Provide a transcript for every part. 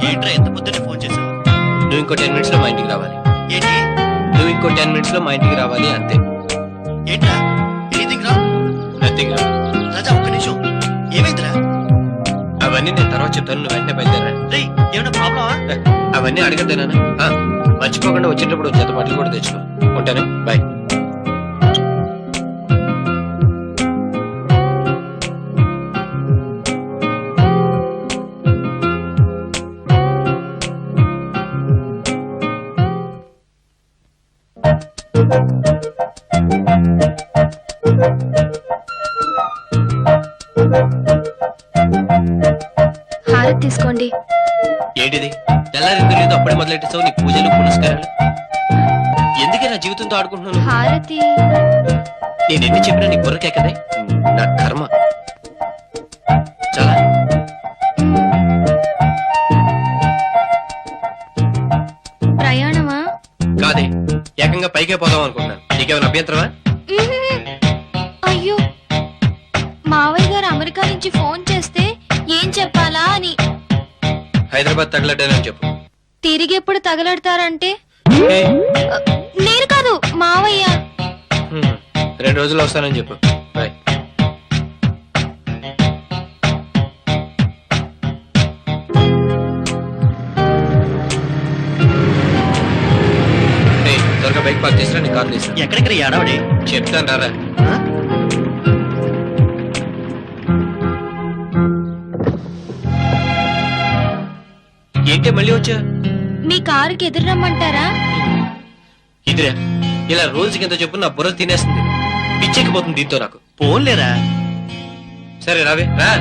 ఏంట్రా ఎంత పొద్దున్నే ఫోన్ చేసావు? నువ్వు ఇంకో 10 minutes లో మా ఇంటికి రావాలి. ఏంటి? నువ్వు ఇంకో 10 minutes లో మా ఇంటికి రావాలి అంతే. ఏంట్రా ఎనీథింగ్ రా? నథింగ్ రా. రాజా ఒక్క నిమిషం, ఏమైందిరా? అవన్నీ నేను తర్వాత చెప్తాను, నువ్వు వెంటనే బయలుదేరా. రేయ్ ఏమైనా ప్రాబ్లమా? అవన్నీ అడగద్దేనా? మర్చిపోకుండా వచ్చేటప్పుడు చేత బట్టలు కూడా తెచ్చుకో. ఉంటాను, బాయ్. హారతి తీసుకోండి. ఏంటిది తెల్లారిందో లేదో అప్పుడే మొదలెట్టేసావు నీ పూజలు పునస్కారాలు? ఎందుకే నా జీవితంతో ఆడుకుంటున్నాను? హారతి నేను ఎన్ని చెప్పినా నీ బుర్రకే కదే, నా కర్మ. చాలా ప్రయాణమా? కాదే, ఏకంగా పైకే పోదాం అనుకుంటున్నాను. నీకేమైనా అభ్యంతరమా? అయ్యో, మావయ్య గారు అమెరికా నుంచి ఫోన్ చేస్తే ఏం చెప్పాలా అని. హైదరాబాద్ తగలడ్డానని చెప్పు. తిరిగి ఎప్పుడు తగలడతారంటే? నేను కాదు, మావయ్య. 2 రోజులు వస్తానని చెప్పు. బాయ్. త్వరగా బైక్ పార్క్ చేసినా నీ కార్ తీసా. ఎక్కడెక్కడ ఏడావడే? చెప్తాను రారా. ఏంటి మళ్ళీ వచ్చా? మీ కారుకి ఎదురు రమ్మంటారా? ఇదిరా, ఇలా రోజుకి ఎంత చెప్పు నా బుర్ర తినేస్తుంది. పిచ్చెక్కిపోతుంది దీంతో నాకు. ఫోన్లేరా? సరే రావే రా.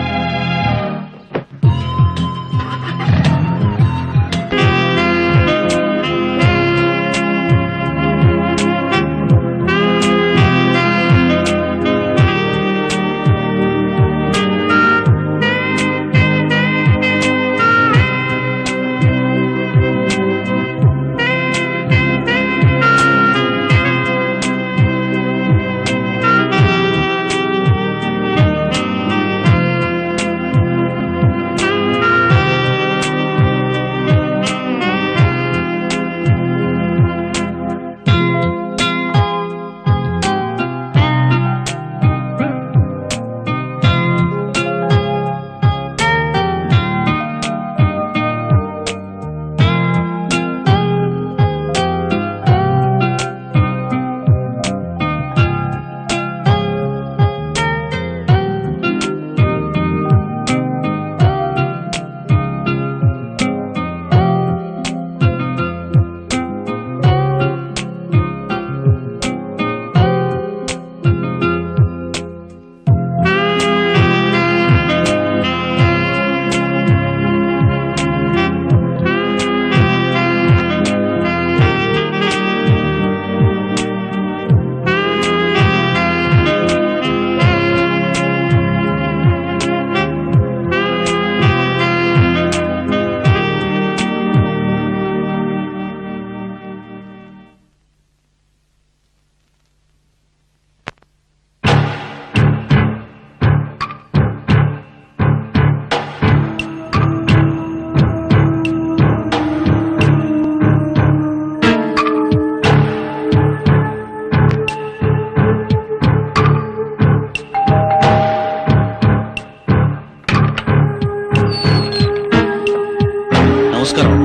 నమస్కారం,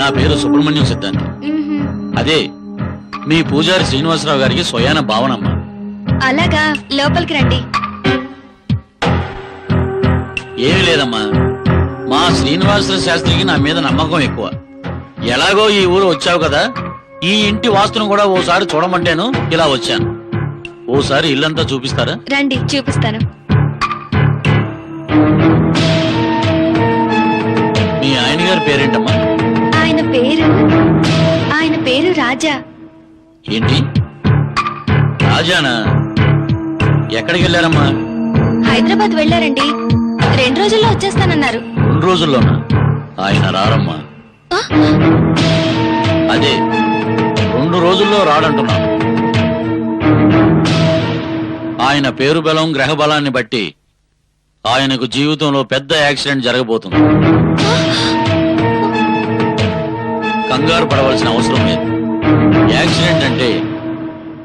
నా పేరు సుబ్రహ్మణ్యం సిద్ధాంతి. అదే మీ పూజారి శ్రీనివాసరావు గారికి స్వయాన భావనమ్మ. అలాగా, లోపలికి రండి. ఏమీ లేదమ్మా, మా శ్రీనివాస శాస్త్రికి నా మీద నమ్మకం ఎక్కువ. ఎలాగో ఈ ఊరు వచ్చావు కదా, ఈ ఇంటి వాస్తును కూడా ఓసారి చూడమంటేను ఇలా వచ్చాను. ఓసారి ఇల్లంతా చూపిస్తారా? రండి, చూపిస్తాను. మీ ఆయన గారి పేరేంటమ్మా? ఆయన పేరు రాజా. ఏంటి రాజానా? ఎక్కడికి వెళ్ళారమ్మా? హైదరాబాద్ వెళ్ళారండి. 2 రోజుల్లో వచ్చేస్తానన్నారు. 2 రోజుల్లోనా? ఆయన రారమ్మా. అదే 2 రోజుల్లో రాడంటున్నాను. ఆయన పేరు బలం గ్రహ బలాన్ని బట్టి ఆయనకు జీవితంలో పెద్ద యాక్సిడెంట్ జరగబోతుంది. కంగారు పడవలసిన అవసరం లేదు. యాక్సిడెంట్ అంటే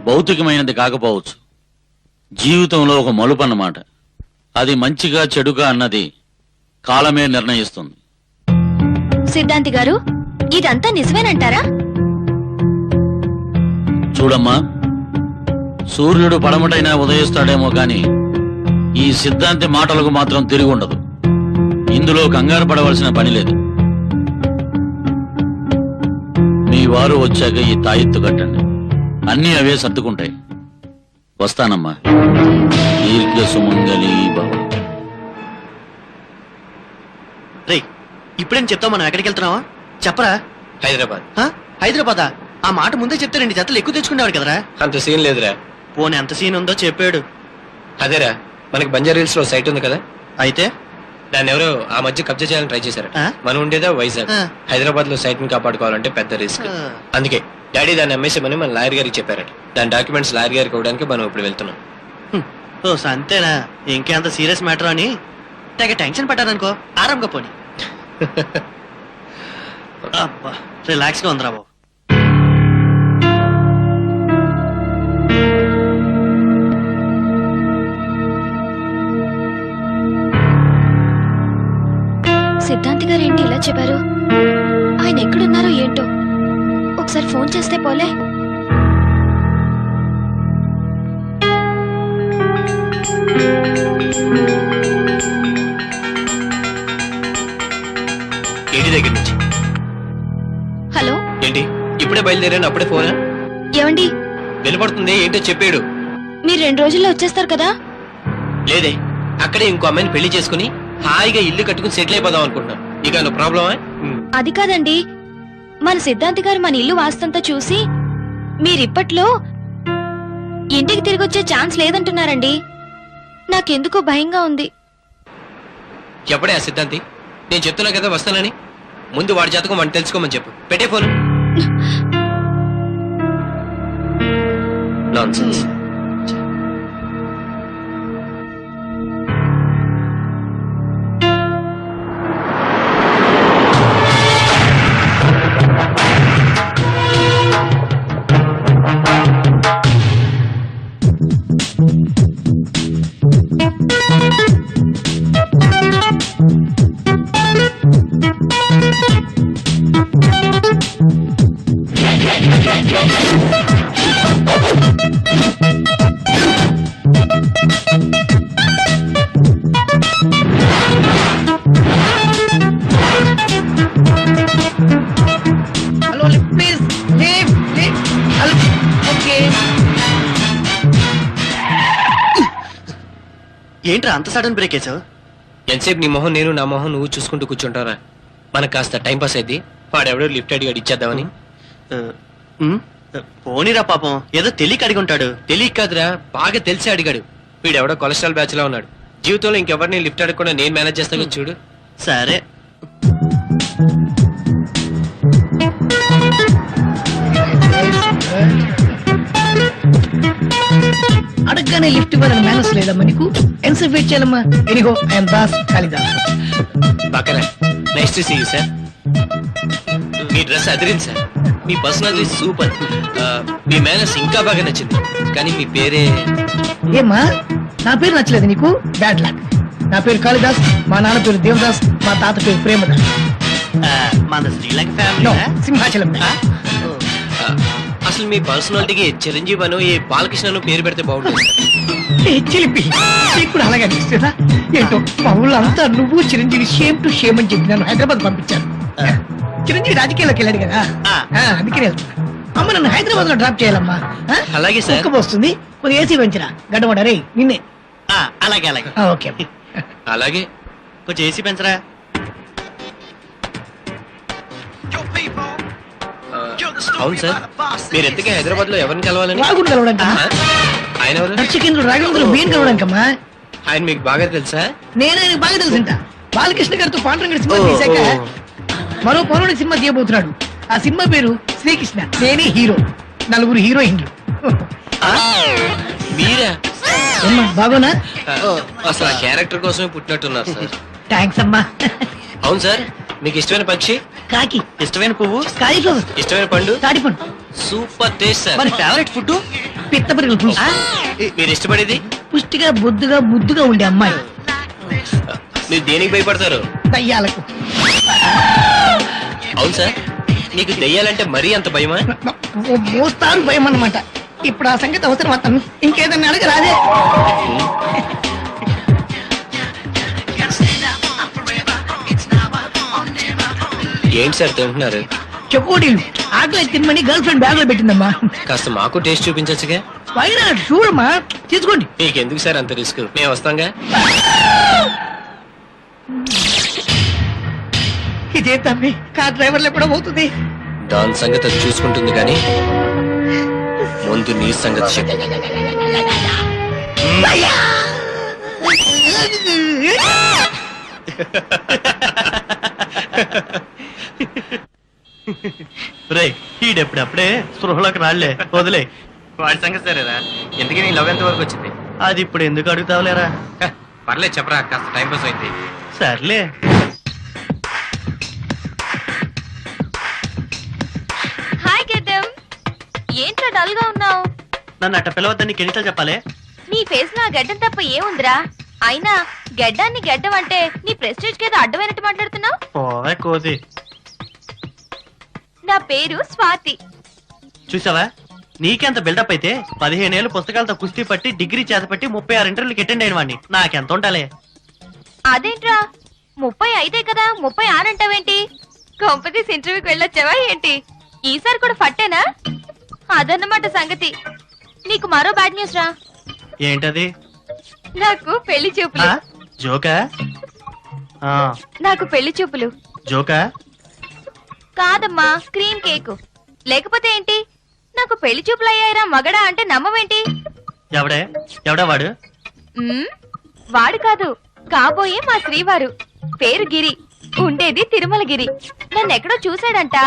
భౌతికమైనది కాకపోవచ్చు, జీవితంలో ఒక మలుపు అన్నమాట. అది మంచిగా చెడుగా అన్నది కాలమే నిర్ణయిస్తుంది. సిద్ధాంతి గారు, ఇదంతా నిజమేనంటారా? చూడమ్మా, సూర్యుడు పడమటైనా ఉదయిస్తాడేమో గాని ఈ సిద్ధాంతి మాటలకు మాత్రం తిరిగి ఉండదు. ఇందులో కంగారు పడవలసిన పని లేదు. మీ వారు వచ్చాక ఈ తాయెత్తు కట్టండి, అన్నీ అవే సర్దుకుంటాయి. వస్తానమ్మా. దీర్ఘ సుమంగళి భవ. రేయ్, ఇప్పుడేం చెప్తావు? మనం ఎక్కడికి వెళ్తున్నావా చెప్పరా? హైదరాబాద్. హైదరాబాదా? ఆ మాట ముందే చెప్తే 2 జతలు ఎక్కువ తెచ్చుకునేవాడు కదరా. అంత సీన్ లేదురా. పోనీ ఎంత సీన్ ఉందో చెప్పాడు. అదేరా, మనకి బంజారా హిల్స్ లో సైట్ ఉంది కదా, అయితే దాన్ని ఎవరో ఆ మధ్య కబ్జా చేయాలని ట్రై చేశారు. ఆ? మనం ఉండేదా వైజాగ్. ఆ. హైదరాబాద్ లో సైట్ ని కాపాడుకోవాలంటే పెద్ద రిస్క్. ఆ. అందుకే డాడీ దాన్ని అమ్మేసామని మన లాయర్ గారికి చెప్పారట. దాని డాక్యుమెంట్స్ లాయర్ గారికి ఇవ్వడానికి మనం ఇప్పుడు వెళ్తున్నాం. ఓ అంతేనా? ఇంకేంత సీరియస్ మ్యాటర్ అని తెగ టెన్షన్ పడ్డారనుకో. ఆరాంగా పోనీ. అబ్బా, రిలాక్స్ గా ఉందిరా బాబు. సిద్ధాంతి గారు ఏంటి ఇలా చెప్పారు? ఆయన ఎక్కడున్నారో ఏంటో. ఒకసారి ఫోన్ చేస్తే పోలే. ఏంటి దగ్గర నుంచి? హలో, ఏంటి ఇప్పుడే బయలుదేరాను, అప్పుడే ఫోనా? ఏమండి? వినపడుతుంది, ఏంటో చెప్పాడు. మీరు 2 రోజుల్లో వచ్చేస్తారు కదా? లేదే, అక్కడే ఇంకో అమ్మాయిని పెళ్లి చేసుకుని హాయిగా ఇల్లు కట్టుకుని సెటిల్ అయిపోదాం అనుకుంటున్నాను. ఇక నువ్వు ప్రాబ్లమా? అది కాదండి, మన సిద్ధాంతి గారు మన ఇల్లు వాస్తంతా చూసి మీరిప్పట్లో ఇంటికి తిరిగి వచ్చే ఛాన్స్ లేదంటున్నారండి. నాకెందుకో భయంగా ఉంది. ఎప్పుడే ఆ సిద్ధాంతి? నేను చెప్తున్నా కదా వస్తానని. ముందు వాడి జాతకం వాడిని తెలుసుకోమని చెప్పు. పెట్టే phone. Nonsense. Hello, lift please. Lift. Hello. Okay. ఏంట్రా అంత సడన్ బ్రేక్ వేసావు? ఎంతసేపు నీ మొహం నేను, నా మొహం నువ్వు చూసుకుంటూ కూర్చుంటారా? మనకు కాస్త టైం పాస్ అయింది. వాడెవడో లిఫ్ట్ అడిగాడు, ఇచ్చేద్దామని. పోనీరా పాపం, ఏదో తెలియక అడిగి ఉంటాడు. తెలియక కాదురా, బాగా తెలిసి అడిగాడు. వీడెవడో కొలెస్ట్రాల్ బ్యాచ్ లా ఉన్నాడు. జీవితంలో ఇంకెవరిని లిఫ్ట్ అడగకుండా నేను మేనేజ్ చేస్తాను చూడు. సరే. అడగగానే లిఫ్ట్ ఇవ్వాలని మేనస్ లేదమ్మా నీకు? ఎంతసేపు వెయిట్ చేయాలమ్మా? ఎనిగో ఐఎమ్ దాస్ కాళిదాస్. బాకరా, nice to see you sir. మీ డ్రెస్ అదిరింది సార్. మీ పర్సనాలిటీ సూపర్. మీ మేనస్ ఇంకా బాగా నచ్చింది. కానీ మీ పేరే ఏమ్మా, నా పేరు నచ్చలేదు నీకు? Bad luck. నా పేరు కాళిదాస్, మా నాన్న పేరు దేవదాస్, మా తాత పేరు ప్రేమదాస్. మన శ్రీలంక No, ఫ్యామిలీ. సింహాచలం. అసలు మీ పర్సనాలిటీకి చిరంజీవి అను ఈ బాలకృష్ణను పేరు పెడితే బాగుంటుంది సార్. చిలిపి నీకు కూడా అలాగే అనిపిస్తుందా? ఏంటో మా ఊళ్ళో అంతా నువ్వు చిరంజీవి షేమ్ టు షేమ్ అని చెప్పి నన్ను హైదరాబాద్ పంపించాను. చిరంజీవి రాజకీయాల్లోకి వెళ్ళాడు కదా, అందుకని వెళ్తున్నా. అమ్మ నన్ను హైదరాబాద్ లో డ్రాప్ చేయాలమ్మా. అలాగే సార్. కుక్క పోస్తుంది, కొద్దిగా ఏసీ పెంచరా. గడ్డవాడ రే నిన్నే. అలాగే అలాగే. ఓకే. అలాగే. కొంచెం ఏసీ పెంచరా. అవును సార్, మీరు ఎంతకీ హైదరాబాద్ లో ఎవరిని కలవాలని? రాగుడు కలవడానికి. ఆయన ఎవరు? దర్శకేంద్రుడు రాఘవేంద్రుడు బియ్యం కలవడానికమ్మా. ఆయన మీకు బాగా తెలుసా? నేను ఆయనకు బాగా తెలుసుంటా. బాలకృష్ణ గారితో పాండురంగడి సినిమా తీశాక మరో పౌరుడి సినిమా తీయబోతున్నాడు. ఆ సినిమా పేరు శ్రీకృష్ణ. నేనే హీరో, 4 హీరోయిన్లు. మీరా? అమ్మా బాగోనా? అసలు ఆ క్యారెక్టర్ కోసమే పుట్టినట్టున్నారు సార్. థ్యాంక్స్ అమ్మా. అవును సార్, మీకు ఇష్టమైన పక్షి, కాకి, ఇష్టమైన పువ్వు, కాలీఫ్లవర్, ఇష్టమైన పండు, తాటిపండు, సూపర్ టేస్ట్ సార్. మరి ఫేవరెట్ ఫుడ్ పిత్తపరిగల పులుసు. మీరు ఇష్టపడేది? పుష్టిగా బొద్దుగా ముద్దుగా ఉండే అమ్మాయి. మీరు దేనికి భయపడతారు? దయ్యాలకు. అవును సార్, మీకు దెయ్యాలంటే మరీ అంత భయమా? మోస్తారు భయం అన్నమాట. ఇప్పుడు ఆ సంగతి అవసరం అతను ఇంకేదన్నా అడగరాదే. ఏంటి సార్ తింటున్నారు? చెకోడీలు ఆకలి తినమని గర్ల్ ఫ్రెండ్ బ్యాగ్ లో పెట్టిందమ్మా. కాస్త మాకు టేస్ట్ చూపించచ్చుగా. పైన చూడమ్మా, తీసుకోండి. మీకు ఎందుకు సార్ అంత రిస్క్, మేము వస్తాంగా. ఇదే తమ్మి కార్ డ్రైవర్లు కూడా పోతుంది. దాని సంగతి అది చూసుకుంటుంది కానీ ముందు నీ సంగతి చెప్పు. రే ఈడెప్పుడప్పుడే స్పృహలోకి రాళ్లే, వదిలే. వాడి సంగతి సరేరా, ఎందుకని నీ లవ్ ఎంత వరకు వచ్చింది? అది ఇప్పుడు ఎందుకు అడుగుతావులేరా? పర్లేదు చెప్పరా, కాస్త టైం పాస్ అయింది. సర్లే. హాయ్ గెడ్డం, ఏంట్రా డల్ గా ఉన్నావు? నన్ను అట్ట పిలవద్దని నీకు ఎన్నిసార్లు చెప్పాలి? నీ ఫేస్ లో గడ్డం తప్ప ఏముందిరా? అయినా గడ్డాన్ని గడ్డం అంటే నీ ప్రెస్టేజ్ కేదో అడ్డమైనట్టు మాట్లాడుతున్నావు. పోవే కోసి. నా పేరు స్వాతి. చూసావా, నీకెంత బిల్డప్ అయితే 15 ఏళ్ళు పుస్తకాలతో కుస్తీ పట్టి డిగ్రీ చేతపట్టి 36 ఇంటర్వ్యూలకి అటెండ్ అయిన వాడిని నాకెంత ఉండాలి? అదేంట్రా 35 కదా 36 అంటావేంటి? కాంపిటీస్ ఇంటర్వ్యూకి వెళ్ళొచ్చావా ఏంటి? ఈసారి కూడా ఫట్టేనా? అదన్నమాట సంగతి. నీకు మరో బ్యాడ్ న్యూస్ రా. ఏంటది? నాకు పెళ్లి చూపులు. జోకా? నాకు పెళ్లి చూపులు. జోకా? కాదమ్మా, క్రీమ్ కేకు. లేకపోతే ఏంటి? నాకు పెళ్లి చూపులు అయ్యాయిరా మగడా అంటే నమ్మవేంటి? ఎవడా వాడు? వాడు కాదు, కాబోయే మా శ్రీవారు. పేరు గిరి, ఉండేది తిరుమలగిరి. నన్నెక్కడో చూశాడంట.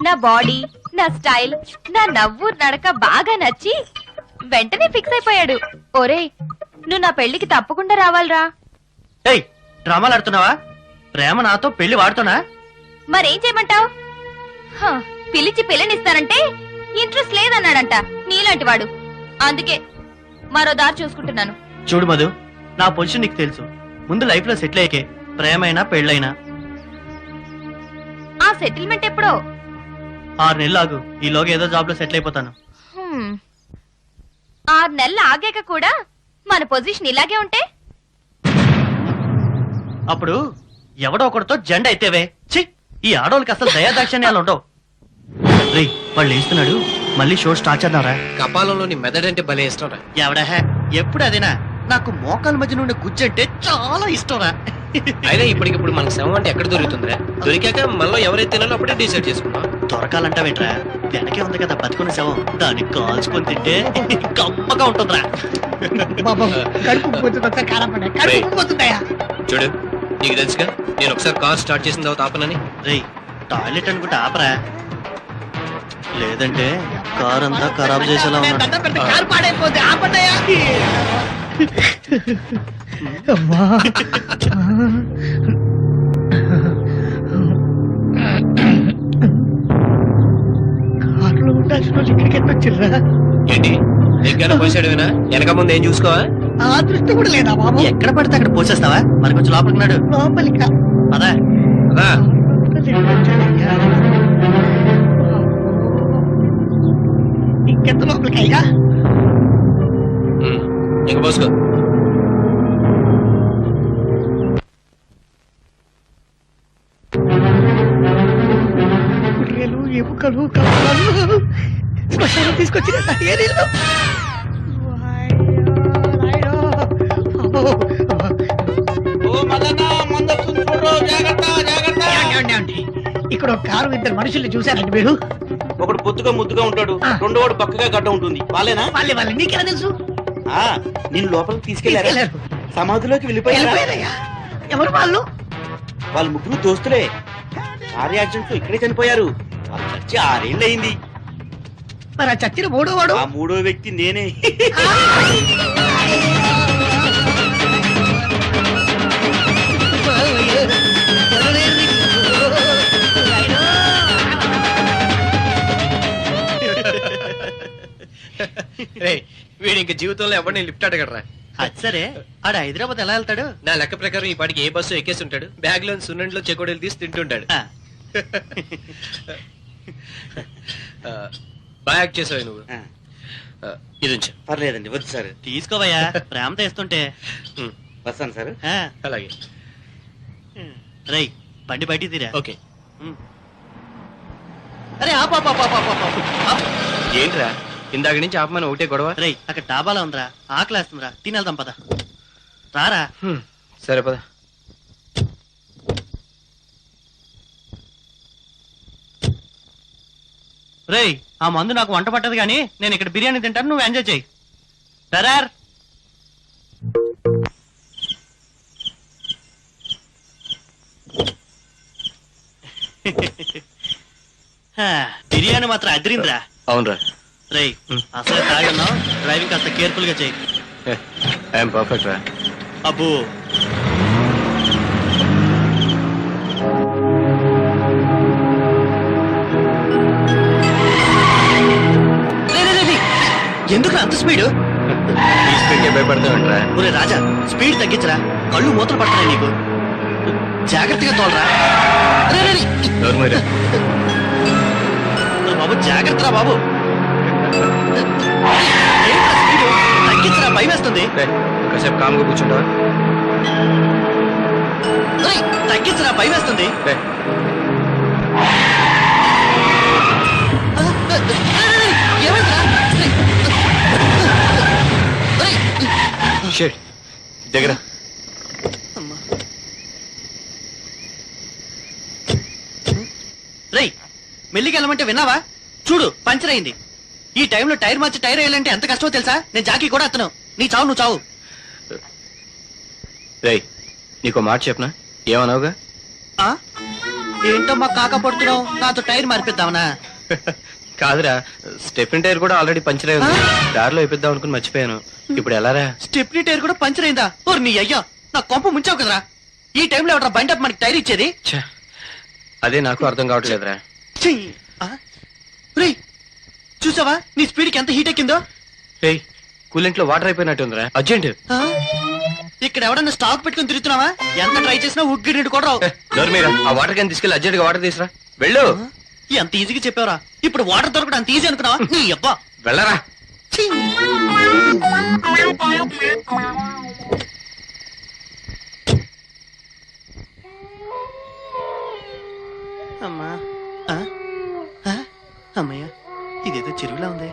నా బాడీ, నా స్టైల్, నా నవ్వు నడక బాగా నచ్చి వెంటనే ఫిక్స్ అయిపోయాడు. ఒరేయ్, నువ్వు నా పెళ్లికి తప్పకుండా రావాలిరా. ఏయ్, డ్రామాలు ఆడుతున్నావా? ప్రేమ నాతో, పెళ్లి వాడుతున్నా? మరేం చేయమంటావు? పిలిచి పిల్లనిస్తానంటే ఇంట్రెస్ట్ లేదన్నాడంట నీలాంటి వాడు. అందుకే మరో దారి చూసుకుంటున్నాను. చూడు మధు, నా పొజిషన్ నీకు తెలుసు. ముందు లైఫ్ లో సెటిల్ అయ్యకే ప్రేమైనా పెళ్ళైనా. ఆ సెటిల్మెంట్ ఎప్పుడో? 6 నెలలు ఆగు, ఈలోగా ఏదో జాబ్ లో సెటిల్ అయిపోతాను. 6 నెలలు ఆగాక కూడా మన పొజిషన్ ఇలాగే ఉంటే అప్పుడు ఎవడో ఒకటితో జెండా అయితేవే. ఛీ, ఈ ఆడోళ్ళకి అసలు దయాదాక్షిణ్యాలు ఉండవు. రే, వాళ్ళు వేస్తున్నాడు, మళ్ళీ షో స్టార్ట్ చేద్దాంరా. కపాలంలోని మెదడంటే భలే ఇష్టం రా. ఎవడా ఎప్పుడు అదేనా? నాకు మోకాల మధ్య నుండి గుజ్జంటే చాలా ఇష్టంరా. అయినా ఇప్పటికిప్పుడు మనకు శవం అంటే ఎక్కడ దొరుకుతుందిరా? దొరికాక మనలో ఎవరైతే తినాలో అప్పుడే డిసైడ్ చేసుకుందాం. దొరకాలంటావేంట్రా? వెనకే ఉంది కదా బతుకున్న శవం, దాన్ని కాల్చుకొని తింటే గమ్మగా ఉంటుందిరా. చూడు, నీకు తెలుసుగా నేను ఒకసారి కార్ స్టార్ట్ చేసిన తర్వాత ఆపనని. రేయ్, టాయిలెట్ అనుకుంటే ఆపరా, లేదంటే కార్ అంతా ఖరాబ్ చేసేలా ఉన్నాడు. కారు పాడైపోతే ఆపన్నయ్యా. అమ్మా, కారులో ఉండాల్సిన వాళ్ళు ఇక్కడికి ఎంత వచ్చిర్రా? ఏంటి దగ్గర పోసాడువేనా? వెనక ముందు ఏం చూసుకోవా? ఆ దృష్టి కూడా లేదా బాబు? ఎక్కడ పడితే అక్కడ పోసేస్తావా? మరి కొంచెం లోపలికి లోపలికా? అదా అదా ఇంకెంత లోపలికి అయ్యా? ఇంక పోసుకో. గుర్రెలు, ఎముకలు, కప్పలు శ్మశానం తీసుకొచ్చిన ఏరీలు. ఇక్కడ ఒక కారు, ఇద్దరు మనుషుల్ని చూశారండి మీరు? ఒకడు పొత్తుగా ముద్దుగా ఉంటాడు, రెండో వాడు బక్కగా గడ్డ ఉంటుంది. వాళ్ళేనా? వాళ్ళే. నీకెలా తెలుసు? నేను లోపలికి తీసుకెళ్లారు, సమాధిలోకి వెళ్ళిపోయారయ్యా. ఎవరు వాళ్ళు? వాళ్ళ ముగ్గురు దోస్తులే. కార్ యాక్సిడెంట్ లో ఇక్కడే చనిపోయారు. వాళ్ళు చచ్చి 6 ఏళ్ళు అయింది. మరి ఆ చచ్చిన మూడో వాడు? ఆ మూడో వ్యక్తి నేనే. ఇంక జీవితంలో ఎవరిని లిఫ్ట్ అడగడరా. అది సరే ఆడ హైదరాబాద్ ఎలా వెళ్తాడు? నా లెక్క ప్రకారం ఈ పాటికి ఏ బస్సు ఎక్కేసి ఉంటాడు, బ్యాగ్ లో సున్నంట్లో చెకోడీలు తీసి తింటుంటాడు. ఆ, బాగా యాక్ట్ చేసావు నువ్వు. ఆ, ఇది ఉంచు. పర్లేదండి వద్దు సార్. తీసుకోవయ్యా ప్రేమతో ఇస్తుంటే. ఉమ్, వస్తాను సార్. ఆ, అలాగే. రేయ్ బండి బయటికి తీరా. ఓకే. ఉమ్. అరే ఆపు, ఆపు, ఆపు, ఆపు, ఆపు, ఆపు, ఆపు. ఏంట్రా ఇందాక నుంచి ఆపమని ఒకటే గొడవ? రేయ్ అక్కడ డాబాలో ఉందిరా, ఆకలేస్తుందిరా, తినేద్దాం పద. రారా. సరే పద. రేయ్ ఆ మందు నాకు వంట పట్టదు కానీ నేను ఇక్కడ బిర్యానీ తింటాను, నువ్వు ఎంజాయ్ చేయి. సరార్. బిర్యానీ మాత్రం అదిరిందిరా. అవునరా. రేయ్ అసలే తాగన్నావు, డ్రైవింగ్ కాస్త కేర్ఫుల్ గా చేయి. ఐఎమ్ పర్ఫెక్ట్ రా. అబ్బో ఎందుకు అంత స్పీడ్? ఈ స్పీడ్ కి భయపడతావంటరా? ఒరే రాజా స్పీడ్ తగ్గించరా, కళ్ళు మూతలు పడుతున్నాయి నీకు. జాగ్రత్తగా తోలరా. అరే, అరే, అరే. ఎవరు మీరా? ఒరే బాబు జాగ్రత్తరా బాబు. ఏంట్రా స్పీడు? తగ్గించరా, భయం వేస్తుంది. కాసేపు కామ్గా కూర్చుంటావా? ఒరేయ్, తగ్గించరా, భయం వేస్తుంది. ఏమైందిరా? ఒరేయ్. షేట్ దగ్గర. అమ్మా. రేయ్ మెల్లికి వెళ్ళమంటే విన్నావా? చూడు పంచర్ అయింది. ఈ టైంలో టైర్ మార్చి టైర్ వేయాలంటే ఎంత కష్టమో తెలుసా? నేను జాకీ కూడా అత్తను. నీ చావు నువ్వు చావు. రేయ్ నీకు మాట చెప్పనా? ఏమన్నావుగా? ఆ? ఏంటో మా కాక పడుతున్నావు, నాతో టైర్ మార్పిద్దామనా? కాదురా, స్టెఫిన్ టైర్ కూడా ఆల్రెడీ పంచర్ అయింది. దారిలో వేపిద్దాం అనుకుని మర్చిపోయాను. ఇప్పుడు ఎలారా? స్టెప్నీ టైర్ కూడా పంచర్ అయిందా? ఓర్ నీ అయ్యా, నా కొంప ముంచావు కదరా. ఈ టైంలో ఎవడరా బండి అప్ మనకి టైర్ ఇచ్చేది? ఛ, అదే నాకు అర్థం కావట్లేదురా. ఛీ! ఆ? రేయ్ చూసావా నీ స్పీడ్కి ఎంత హీట్ ఎక్కిందో? రేయ్ కూలెంట్ లో వాటర్ అయిపోయినట్టుందిరా, అర్జెంట్. ఆ? ఇక్కడ ఎవడన్నా స్టాక్ పెట్టుకుని తిరుగుతున్నావా? ఎంత ట్రై చేసినా ఉగ్గి నీడు కూడా రావు. డోర్ మీద ఆ వాటర్ క్యాన్ తీసుకెళ్ళి అర్జెంట్ గా వాటర్ తీసురా. వెళ్ళు. ఎంత ఈజీగా చెప్పావురా. ఇప్పుడు వాటర్ దొరకడం అంత ఈజీ అనుకున్నావా? నీ అబ్బా. వెళ్ళరా. ఛీ! అమ్మా. ఆ? ఆ? అమ్మయ్య ఇదేదో చెరువులా ఉంది.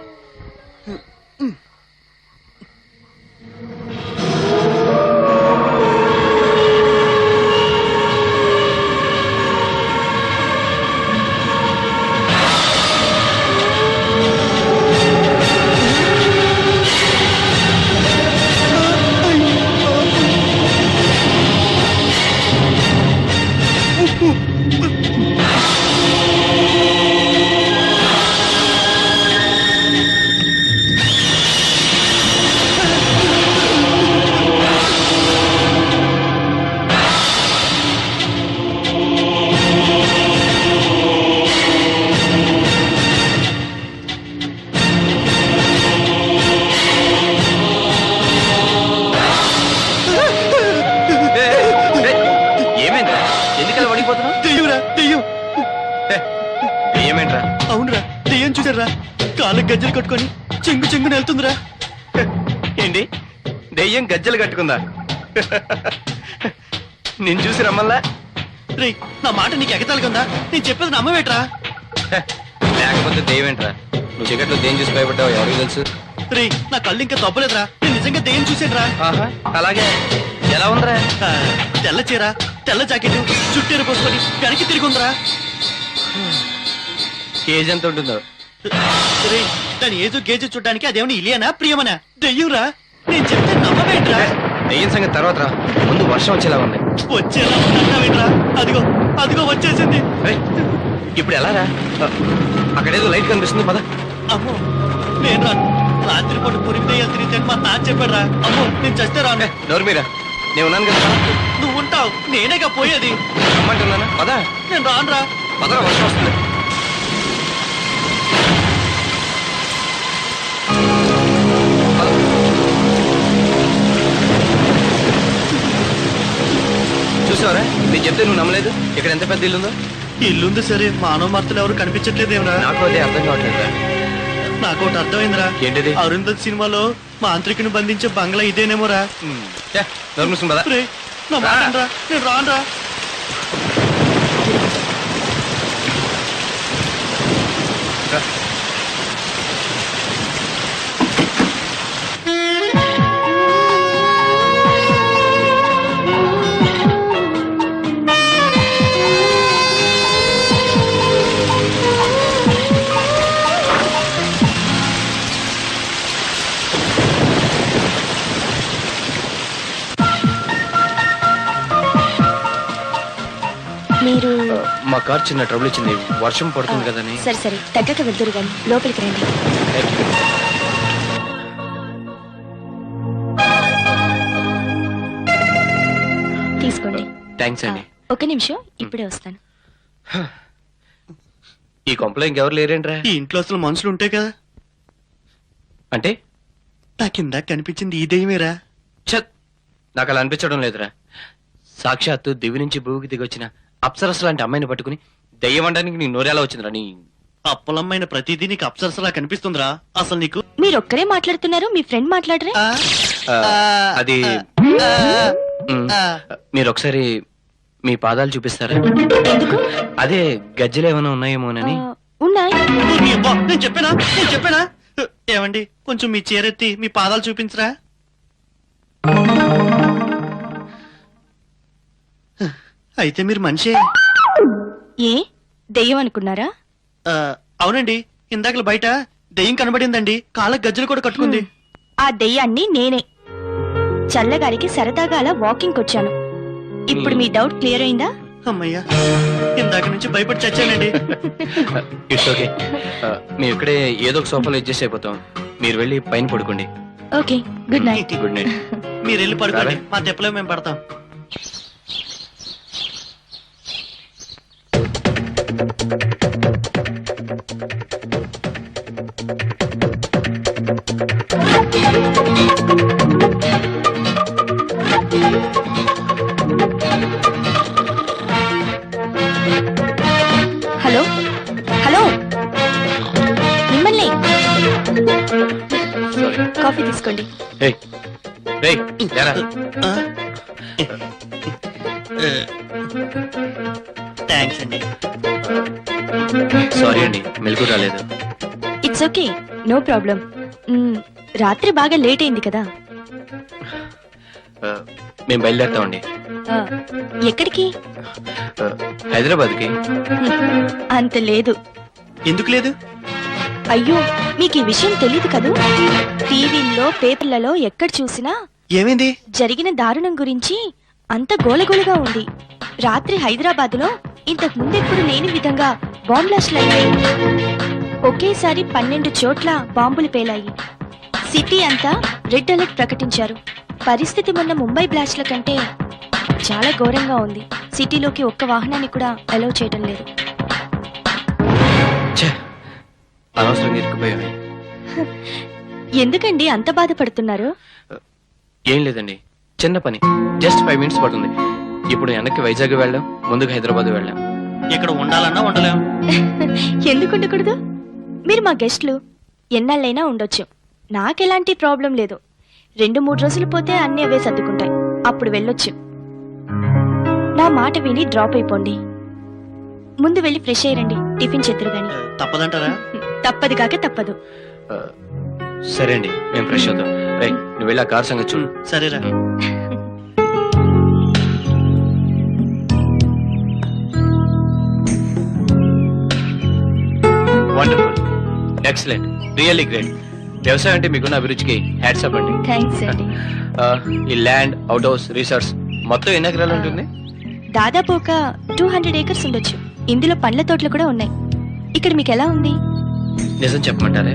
ఏమైందిరా? ఎందుకలా వడిపోతున్నావు? దెయ్యంరా దెయ్యం. ఏమేంట్రా? అవునురా దెయ్యం చూసారా, కాళ్ళకి గజ్జలు కట్టుకొని చెంగు చెంగుని వెళ్తుందిరా. ఏంటి దెయ్యం గజ్జలు కట్టుకుందా? నేను చూసి రమ్మల్లా? రేయ్ నా మాట నీకు ఎగతాళిగా ఉందా? నేను చెప్పేది నమ్మవేట్రా? లేకపోతే దెయ్యమేంట్రా? నువ్వు చీకట్లో దెయ్యం చూసి భయపడ్డావు, ఎవరికి తెలుసు? రేయ్ నా కళ్ళు ఇంకా తప్పలేదురా, నేను నిజంగా దెయ్యం చూసానురా. ఆహా, అలాగే. ఎలా ఉందిరా? ఆ, తెల్ల చీర, తెల్ల జాకెట్, చుట్టేరు పోసుకొని వెనక్కి తిరిగి ఉందిరా. కేజీ ఎంత ఉంటుందో? రేయ్ దాని ఏదో గేజు చూడడానికి అదేమని ఇలియనా ప్రియమనా? దెయ్యంరా, నేను చెప్తే నమ్మవేంట్రా? దెయ్యం సంగతి తర్వాత రా, ముందు వర్షం వచ్చేలా ఉంది. వచ్చేలా ఉన్నావేంట్రా? అదిగో అదిగో వచ్చేసింది. ఏయ్, ఇప్పుడు ఎలా రా? అక్కడేదో లైట్ కనిపిస్తుంది, పద. అమ్మో నేను రాను. రాత్రిపూట పురిమి దెయ్యాలు తిరిగితే మా నాన్న చెప్పాడురా. అమ్మో నేను చస్తే రాను. నోరు మీరా, నేను ఉన్నాను కదా. నువ్వు ఉంటావు, నేనేగా పోయేది. రమ్మంటున్నానా? పద. నేను రానురా. పదరా, వర్షం వస్తుంది. పద. చెప్తే నువ్వు నమ్మలేదు. ఇక్కడ ఎంత పెద్ద ఇల్లుందో. ఇల్లుంది సరే, మానవ మార్తలు ఎవరు కనిపించట్లేదేమరా? నాకు అదే అర్థం కావట్లేదురా. నాకు ఒకటి అర్థమైందిరా. ఏంటిది? అరుంధతి సినిమాలో మాంత్రికుని బంధించే బంగ్లా ఇదేనేమోరా. నోరు మూసుకుని పద. రేయ్, నా మాట వినరా, నేను రానురా. రా. మీరు మా కార్ చిన్న ట్రబుల్ ఇచ్చింది. వర్షం పడుతుంది కదని. సరే సరే, తగ్గక వెళ్తురు గాని లోపలికి రండి. తీసుకోండి. థ్యాంక్స్ అండి. ఒక నిమిషం, ఇప్పుడే వస్తాను. ఈ కొంపలో ఇంకెవరు లేరేంట్రా? ఈ ఇంట్లో అసలు మనుషులు ఉంటాయి కదా. అంటే నాకిందాక కనిపించింది ఈ దెయ్యమేరా. ఛత్, నాకు అలా అనిపించడం లేదురా. సాక్షాత్తు దివి నుంచి భూమికి దిగొచ్చిన అప్సరస్ లాంటి అమ్మాయిని పట్టుకుని దెయ్యం అనడానికి నీ నోరేలా వచ్చిందిరా? నీ అప్పలమ్మైన ప్రతిదీ నీకు అప్సరసలా కనిపిస్తుందిరా. అసలు నీకు మీరు ఒక్కరే మాట్లాడుతున్నారు, మీ ఫ్రెండ్ మాట్లాడరే? అది మీరు ఒకసారి మీ పాదాలు చూపిస్తారా? ఎందుకు? అదే గజ్జలు ఏమైనా ఉన్నాయేమోనని. ఉన్నాయి. నీ అబ్బా, నేను చెప్పానా? ఏమండి, కొంచెం మీ చీరెత్తి మీ పాదాలు చూపించరా. అయితే మీరు మనిషే. ఏ దెయ్యం అనుకున్నారా? అవునండి, ఇందాకలు బయట దెయ్యం కనబడిందండి. కాళ్ళకి గజ్జలు కూడా కట్టుకుంది. ఆ దెయ్యాన్ని నేనే. చల్లగారికి సరదాగా అలా వాకింగ్ వచ్చాను. ఇప్పుడు మీ డౌట్ క్లియర్ అయిందా? అమ్మయ్యా, ఇందాక నుంచి భయపడి చచ్చానండి. It's okay. మేము ఇక్కడే ఏదో ఒక సోఫాలో అడ్జస్ట్ అయిపోతాం. మీరు వెళ్ళి పైన పడుకోండి. Okay, good night. Good night. మీరు వెళ్ళి పడుకోండి, మా తెప్పలో మేము పడతాం. హలో హలో, మిమ్మల్ని. కాఫీ తీసుకోండి. థ్యాంక్స్ అండి. సారీ అండి, మెలకు రాలేదు. It's okay, no problem. రాత్రి బాగా లేట్ అయింది కదా. మేము బయలుదేరుతామండి. ఎక్కడికి? హైదరాబాద్కి. అంత లేదు. ఎందుకు లేదు? అయ్యో, మీకు ఈ విషయం తెలీదు కదూ. టీవీల్లో పేపర్లలో ఎక్కడ చూసినా ఏమైంది? జరిగిన దారుణం గురించి అంత గోలగోలగా ఉంది. రాత్రి హైదరాబాద్లో ఇంతకు ముందెప్పుడు లేని విధంగా బాంబ్ బ్లాస్ట్లు అయ్యాయి. ఒకేసారి 12 చోట్ల బాంబులు పేలాయి. సిటీ అంతా రెడ్ అలర్ట్ ప్రకటించారు. పరిస్థితి మొన్న ముంబై బ్లాస్ట్ల కంటే చాలా ఘోరంగా ఉంది. సిటీలోకి ఒక్క వాహనాన్ని కూడా అలౌ చేయడం లేదు. అనవసరంగా ఇరుక్కుపోయామే. ఎందుకండి అంత బాధపడుతున్నారు? ఏం లేదండి, చిన్న పని. జస్ట్ 5 minutes పడుతుంది. ఇప్పుడు వెనక్కి వైజాగ్ వెళ్ళాం, ముందుకు హైదరాబాద్ వెళ్ళాం. ఇక్కడ ఉండాలన్నా ఉండలేం. ఎందుకు ఉండకూడదు? మీరు మా గెస్ట్లు, ఎన్నాళ్ళైనా ఉండొచ్చు. నాకెలాంటి ప్రాబ్లం లేదు. 2-3 రోజులు పోతే అన్నీ అవే సర్దుకుంటాయి. అప్పుడు వెళ్ళొచ్చు. నా మాట విని డ్రాప్ అయిపోండి. ముందు వెళ్ళి ఫ్రెష్ అయ్యండి, టిఫిన్ చేతురు గాని. తప్పదంటారా? తప్పదు కాక తప్పదు. సరే అండి, మేము ఫ్రెష్ అవుతాం. రై, నువ్వు వెళ్ళి ఆ కార్ సంగతి చూడు. సరేరా. Wonderful, excellent, really great. వ్యవసాయం అంటే మీకున్న అభిరుచికి హ్యాట్స్ అప్ అండి. థ్యాంక్స్ అండి. ఈ ల్యాండ్, అవుట్ హౌస్, రిసార్ట్స్ మొత్తం ఎన్ని ఎకరాలు ఉంటుంది? దాదాపు ఒక 200 acres ఉండొచ్చు. ఇందులో పండ్ల తోటలు కూడా ఉన్నాయి. ఇక్కడ మీకు ఎలా ఉంది? నిజం చెప్పమంటారే,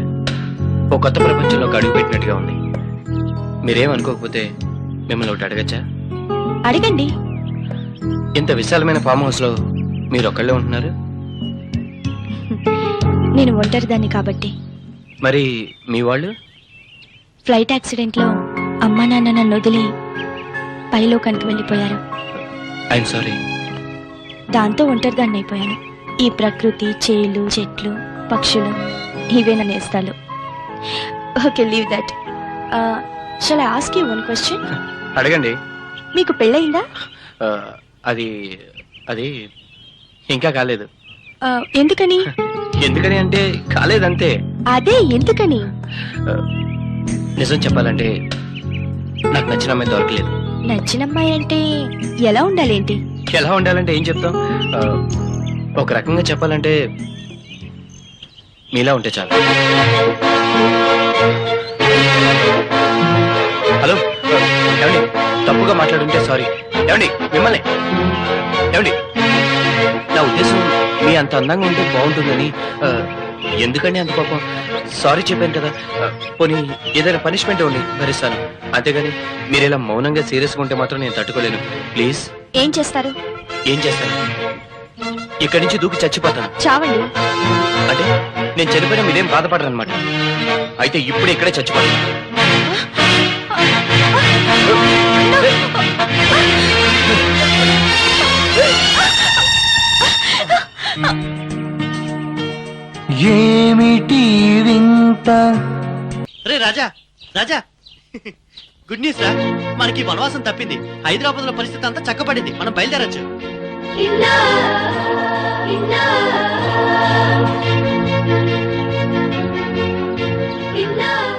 ఓ కొత్త ప్రపంచంలోకి అడుగు పెట్టినట్టుగా ఉంది. మీరేం అనుకోకపోతే మిమ్మల్ని ఒకటి అడగచ్చా? అడగండి. ఇంత విశాలమైన ఫామ్ హౌస్ లో మీరు ఒక్కళ్ళే ఉంటున్నారు? నేను ఒంటరిదాన్ని కాబట్టి. మరి మీ వాళ్ళు? ఫ్లైట్ యాక్సిడెంట్ లో అమ్మా నాన్న నన్ను వదిలి పైలోకానికి వెళ్ళిపోయారు. I'm sorry. దాంతో ఒంటరిదాన్ని అయిపోయాను. ఈ ప్రకృతి, చేలు, చెట్లు, పక్షులు ఇవే నా నేస్తాలు. Okay, leave that. Shall I ask you one question? అడగండి. మీకు పెళ్ళయిందా? అది అది ఇంకా కాలేదు. ఎందుకని? ఎందుకని అంటే కాలేదంతే. అదే ఎందుకని? నిజం చెప్పాలంటే నాకు నచ్చిన అమ్మాయి దొరకలేదు. నచ్చిన అమ్మాయి అంటే ఎలా ఉండాలేంటి? ఎలా ఉండాలంటే ఏం చెప్తాం? ఒక రకంగా చెప్పాలంటే మీలా ఉంటే చాలు. హలో ఏమండి, తప్పుగా మాట్లాడుంటే సారీ. ఏమండి, మిమ్మల్ని ఏమండి, నా ఉద్దేశం మీ అంత అందంగా ఉంటే బాగుంటుందని. ఎందుకండి అంత కోపం? సారీ చెప్పాను కదా. పోనీ ఏదైనా పనిష్మెంట్ ఇవ్వండి, భరిస్తాను. అంతేగాని మీరు ఇలా మౌనంగా సీరియస్గా ఉంటే మాత్రం నేను తట్టుకోలేను. ప్లీజ్. ఏం చేస్తారు? ఏం చేస్తాను? ఇక్కడి నుంచి దూకి చచ్చిపోతాను. చావండి. అంటే నేను చనిపోయినా మీరేం బాధపడరు అనమాట. అయితే ఇప్పుడు ఇక్కడే చచ్చిపోతాను. ఏమిటి వింత? రే రాజా, రాజా, గుడ్ న్యూస్ రా. మనకి వనవాసం తప్పింది. హైదరాబాద్ లో పరిస్థితి అంతా చక్కబడింది. మనం బయలుదేరచ్చు.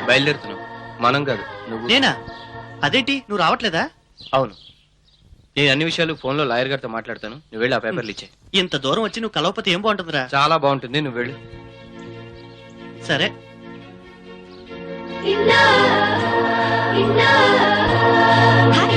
బయలుదేరుతున్నావు. మనం కాదు, నువ్వు. నేనా? అదేంటి, నువ్వు రావట్లేదా? అవును, నేను అన్ని విషయాలు ఫోన్ లో లాయర్ గారితో మాట్లాడతాను. నువ్వు వెళ్ళి ఆ పేపర్లు ఇచ్చే. ఇంత దూరం వచ్చి నువ్వు కలవకపోతే ఏం బాగుంటుందిరా? చాలా బాగుంటుంది, నువ్వు వెళ్ళు. సరే. హాయ్.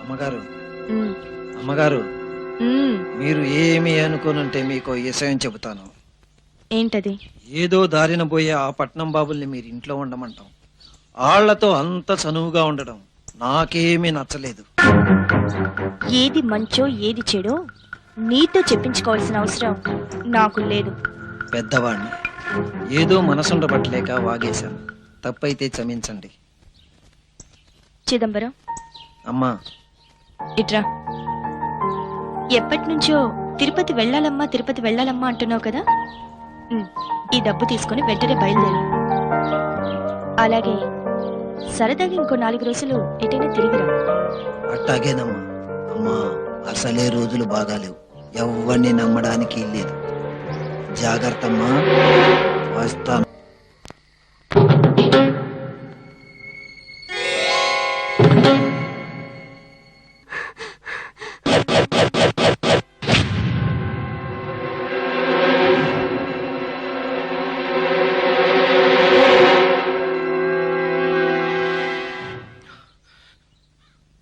అమ్మగారు, మ్మ్. అమ్మగారు, మ్మ్. మీరు ఏమి అనుకోనంటే మీకు విషయం చెబుతాను. ఏంటది? ఏదో దారిన పోయే ఆ పట్నం బాబుల్ని మీరు ఇంట్లో ఉండమంటాం. ఆళ్లతో అంత చనువుగా ఉండడం నాకేమీ నచ్చలేదు. ఏది మంచో ఏది చెడో నీతో చెప్పించుకోవాల్సిన అవసరం నాకు లేదు. పెద్దవాణ్ణి ఏదో మనసుండబట్టలేక వాగేశాను. తప్పైతే క్షమించండి. చిదంబరం, అమ్మా, ఇట్రా. ఎప్పటి నుంచో తిరుపతి వెళ్ళాలమ్మా, తిరుపతి వెళ్ళాలమ్మా అంటున్నావు కదా. ఈ డబ్బు తీసుకుని వెంటనే బయలుదేరు. అలాగే సరదాగా ఇంకో 4 రోజులు ఎటైనా తిరిగిరా. అట్టాగేనమ్మా. అమ్మా, అసలే రోజులు బాగాలేవు. ఎవరిని నమ్మడానికి లేదు. జాగ్రత్త అమ్మా. వస్తాను.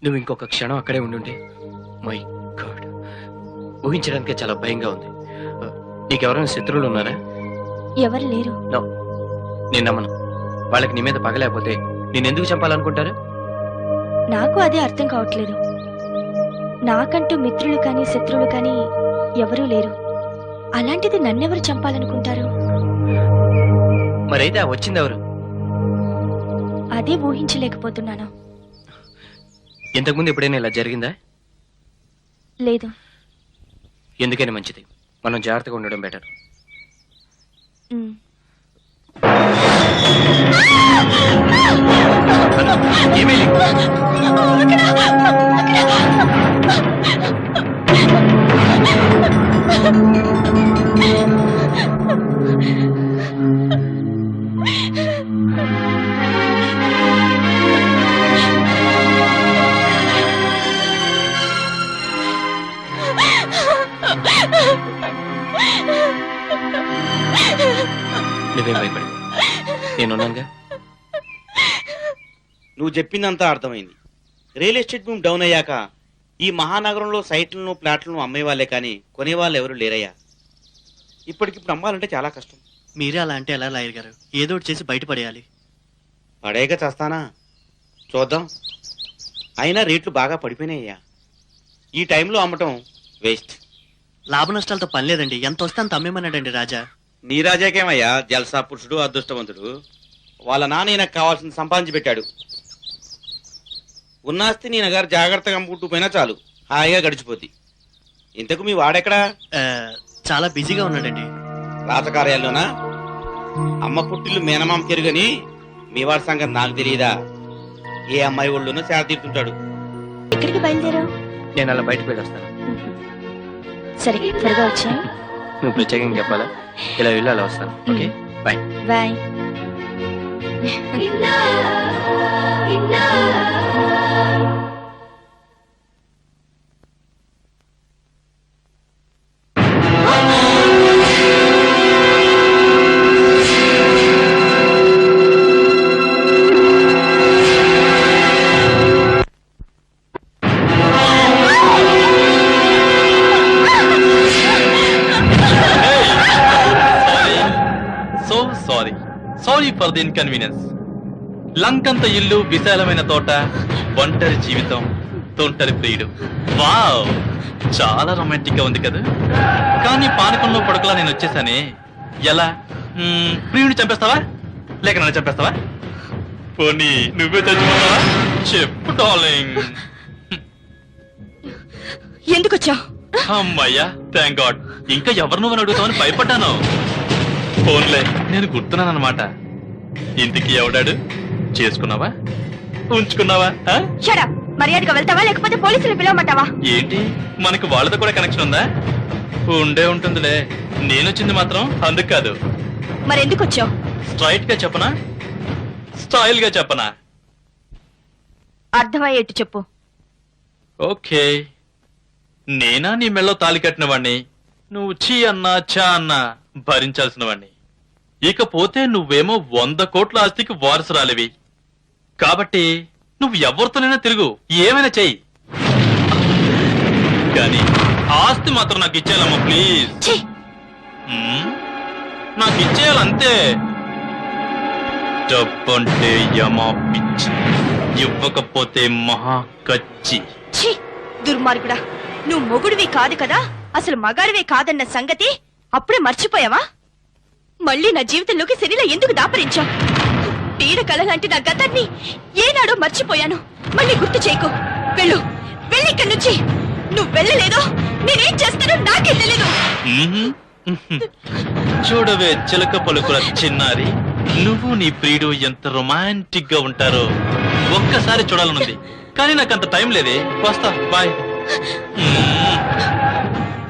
నువ్వు ఇంకొక క్షణం అక్కడే ఉండుంటే, మై గాడ్, ఊహించడానికే చాలా భయంగా ఉంది. నీకెవరైనా శత్రువులు ఉన్నారా? ఎవరు లేరు. No. నేను నమ్మను. వాళ్ళకి నీ మీద పగలేకపోతే నేనెందుకు చంపాలనుకుంటారు? నాకు అదే అర్థం కావట్లేదు. నాకంటూ మిత్రులు కానీ శత్రువులు కానీ ఎవరూ లేరు. అలాంటిది నన్నెవరు చంపాలనుకుంటారు? మరైతే ఆ వచ్చిందెవరు? అదే ఊహించలేకపోతున్నాను. ఇంతకుముందు ఎప్పుడైనా ఇలా జరిగిందా? లేదు. ఎందుకని మంచిది, మనం జాగ్రత్తగా ఉండడం బెటర్. మ్. నువ్వేం భయపడి, నేనున్నానుగా. నువ్వు చెప్పిందంతా అర్థమైంది. రియల్ ఎస్టేట్ భూమి డౌన్ అయ్యాక ఈ మహానగరంలో సైట్లను ప్లాట్లను అమ్మే వాళ్ళే కానీ కొనేవాళ్ళు ఎవరు లేరయ్యా. ఇప్పటికిప్పుడు అమ్మాలంటే చాలా కష్టం. మీరే అలా అంటే ఎలా లాయర్ గారు? ఏదో ఒకటి చేసి బయటపడేయాలి. పడేయక చేస్తానా? చూద్దాం. అయినా రేట్లు బాగా పడిపోయినాయ్యా. ఈ టైంలో అమ్మటం వేస్ట్. లాభ నష్టాలతో పని లేదండి, ఎంత వస్తే అంత అమ్మేమన్నాడండి రాజా. నీ రాజాకేమయ్యా, జల్సా పురుషుడు అదృష్టవంతుడు. వాళ్ళ నాన్న ఈయనకు కావాల్సింది సంపాదించి పెట్టాడు. ఉన్నాస్తి నేను గారు జాగ్రత్తగా అమ్ముకుంటూ పోయినా చాలు, హాయిగా గడిచిపోద్ది. ఇంతకు మీ వాడెక్కడా? ఆ, చాలా బిజీగా ఉన్నాడండి. రాజకార్యాల్లోనా? అమ్మ పుట్టిల్లు మేనమామ కెరుగని మీ వాడి సంగతి నాకు తెలియదా? ఏ అమ్మాయి ఒళ్ళునో సేద తీరుతుంటాడు. ఎక్కడికి బయలుదేరావు? నేను అలా బయటకు వెళ్ళి వస్తాను. సరే, త్వరగా వచ్చా. నువ్వు ప్రత్యేకంగా చెప్పాలా? ఇలా వెళ్ళి అలా వస్తాను. Okay, bye. Bye. Sorry for the inconvenience. లంకంత ఇల్లు, విశాలమైన తోట, ఒంటరి జీవితం, తొంటరి ప్రియుడు. వావ్, చాలా రొమాంటిక్ గా ఉంది కదా. కానీ పానకంలో పడుకులా నేను వచ్చేసానే. ఎలా? ప్రియుడిని చంపేస్తావా లేక నన్ను చంపేస్తావా? పోనీ నువ్వే చచ్చిపోతావా? చెప్పు డార్లింగ్. ఎందుకు వచ్చావు? అమ్మయ్యా, థ్యాంక్ గాడ్. ఇంకా ఎవరు నువ్వు అడుగుతావని భయపడ్డాను. ఫోన్లే, నేను గుర్తున్నాను అనమాట. ఇంటికి ఎవడాడు? చేసుకున్నావా, ఉంచుకున్నావా? మర్యాదగా వెళ్తావా లేకపోతే పోలీసులు పిలవమంటావా? ఏంటి, మనకి వాళ్ళతో కూడా కనెక్షన్ ఉందా? ఉండే ఉంటుందిలే. నేనొచ్చింది మాత్రం అందుకు కాదు. మరెందుకు వచ్చావు? స్ట్రైట్ గా చెప్పనా, స్టైల్ గా చెప్పనా? అర్థమయ్యేట్టు చెప్పు. ఓకే, నేనా నీ మెళ్ళో తాలి కట్టిన వాణ్ణి, నువ్వు చీ అన్నా చా అన్నా భరించాల్సిన వాణ్ణి. ఇకపోతే నువ్వేమో 100 కోట్ల ఆస్తికి వారసురాలివి. కాబట్టి నువ్వు ఎవరితోనైనా తిరుగు, ఏమైనా చెయ్యి. కానీ ఆస్తి మాత్రం నాకు ఇచ్చేయాలమ్మా, ప్లీజ్. నాకు ఇచ్చేయాలంతే. డబ్బంటే యమా పిచ్చి, ఇవ్వకపోతే మహా కచ్చి. దుర్మార్గుడా, నువ్వు మొగుడివి కాదు కదా, అసలు మగాడివే కాదన్న సంగతి అప్పుడే మర్చిపోయావా? మళ్ళీ నా జీవితంలోకి శరీరం ఎందుకు దాపరించావు? పీడ కలలాంటి నా గతాన్ని ఏనాడో మర్చిపోయాను. మళ్ళీ గుర్తు చేయకు. వెళ్ళు, వెళ్ళి ఇక్కడి నుంచి. నువ్వు వెళ్ళలేదో నేనేం చేస్తానో నాకే తెలీదు. చూడవే చిలక పలుకుల చిన్నారి, నువ్వు నీ ప్రియుడు ఎంత రొమాంటిక్ గా ఉంటారో ఒక్కసారి చూడాలనుంది. కానీ నాకంత టైం లేదే. వస్తా, బాయ్.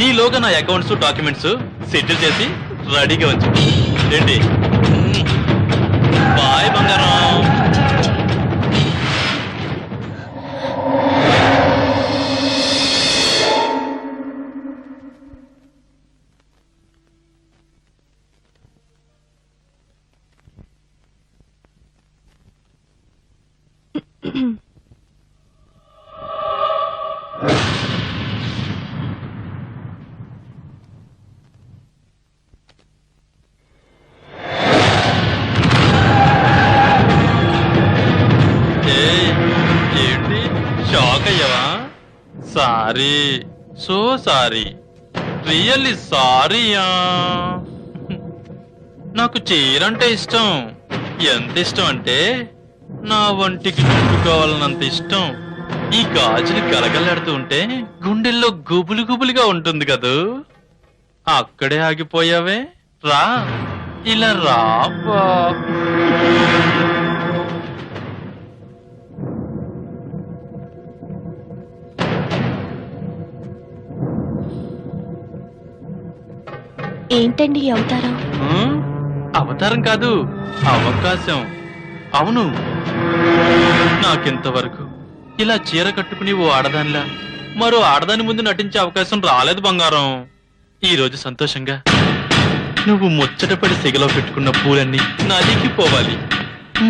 ఈలోగా నా అకౌంట్స్, డాక్యుమెంట్స్ సెటిల్ చేసి రెడీగా ఉంచు. ఏంటి? బాయ్ బంగారం. షాక్ అయ్యావా? సారీ, సో సారీ, రియల్లీ సారీయా. నాకు చీరంటే ఇష్టం. ఎంత ఇష్టం అంటే నా వంటికి చుట్టుకోవాలన్నంత ఇష్టం. ఈ గాజులు గలగలాడుతూ ఉంటే గుండెల్లో గుబులు గుబులుగా ఉంటుంది కదూ. అక్కడే ఆగిపోయావే. రా, ఇలా రా. ఏంటండి ఈ అవతారం? అవతారం కాదు, అవకాశం. అవును, నాకింతవరకు ఇలా చీర కట్టుకుని ఓ ఆడదానిలా మరో ఆడదాని ముందు నటించే అవకాశం రాలేదు బంగారం. ఈ రోజు సంతోషంగా నువ్వు ముచ్చటపడి సిగలో పెట్టుకున్న పూలన్నీ నదికి పోవాలి.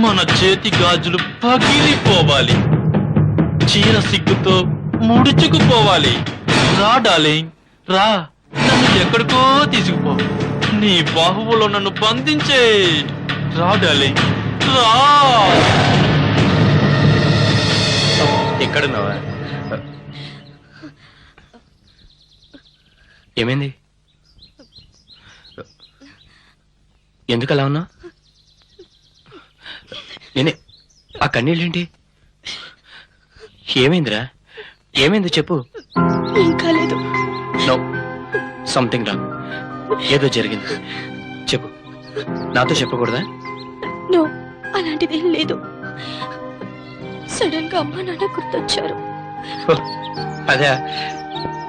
మన చేతి గాజులు పగిలిపోవాలి. చీర సిగ్గుతో ముడుచుకుపోవాలి. రా డార్లింగ్, రా, నన్ను ఎక్కడికో తీసుకుపో. నీ బాహువులో నన్ను బంధించే. రా డార్లింగ్, రా. ఎక్కడున్నావా? ఏమైంది? ఎందుకు అలా ఉన్నావు? నేనే ఆ కన్నీళ్ళేంటి? ఏమైందిరా? ఏమైంది చెప్పు. ఏం కాలేదు. No, something wrong. ఏదో జరిగింది. చెప్పు. నాతో చెప్పకూడదా? నో, అలాంటిదేం లేదు. సడన్ గా అమ్మా నాన్న గుర్తొచ్చారు. హో, అదే.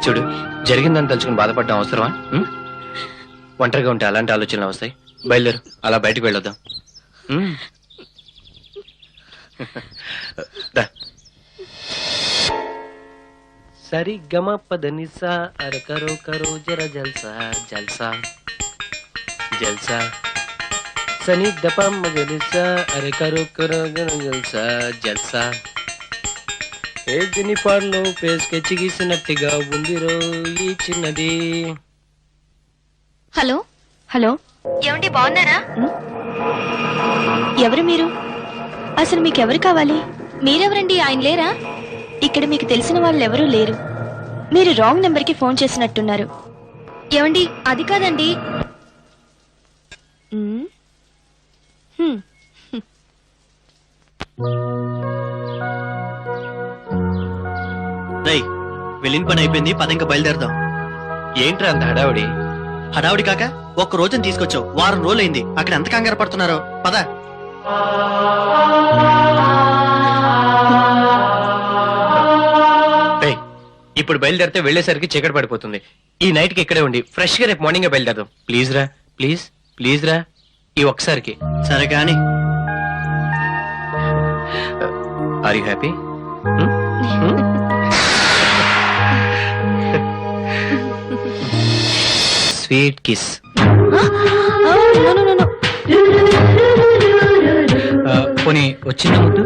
చూడు, జరిగిందని తలుచుకుని బాధపడడం అవసరమా? ఒంటరిగా ఉంటే అలాంటి ఆలోచనలు వస్తాయి. బయలుదేరు, అలా బయటకు వెళ్ళొద్దాం. దా. సరి గమ పదనిసా అర కరో కరో జర జల్సా జల్సా జల్సా సని దప మగనిసా అర కరో కరో జర జల్సా జల్సా. ఏ దిని పాటలో పేసుకెచ్చి గీసినట్టుగా ఉందిరో ఈ చిన్నది. హలో హలో, ఏమండి బాగున్నారా? ఎవరు మీరు? అసలు మీకెవరు కావాలి? మీరెవరండి? ఆయన లేరా? ఇక్కడ మీకు తెలిసిన వాళ్ళు ఎవరూ లేరు. మీరు రాంగ్ నెంబర్ కి ఫోన్ చేసినట్టున్నారు. ఏమండి, అది కాదండి. రై, వెళ్ళిన పని అయిపోయింది, పద ఇంకా బయలుదేరదాం. ఏంట్రా అంత హడావుడి? హడావుడి కాక ఒక్క రోజుని తీసుకొచ్చావు, వారం రోజులైంది. అక్కడ ఎంత కంగారు పడుతున్నారో. పద. ఇప్పుడు బయలుదేరితే వెళ్ళేసరికి చీకటి పడిపోతుంది. ఈ నైట్ కి ఇక్కడే ఉండి ఫ్రెష్ గా రేపు మార్నింగ్ బయలుదేరదాం. ప్లీజ్ రా, ప్లీజ్ ప్లీజ్ రా, ఈ ఒక్కసారికి. సరే కానీ. Are you happy? Sweet kiss. పోనీ వచ్చిన ముద్దు?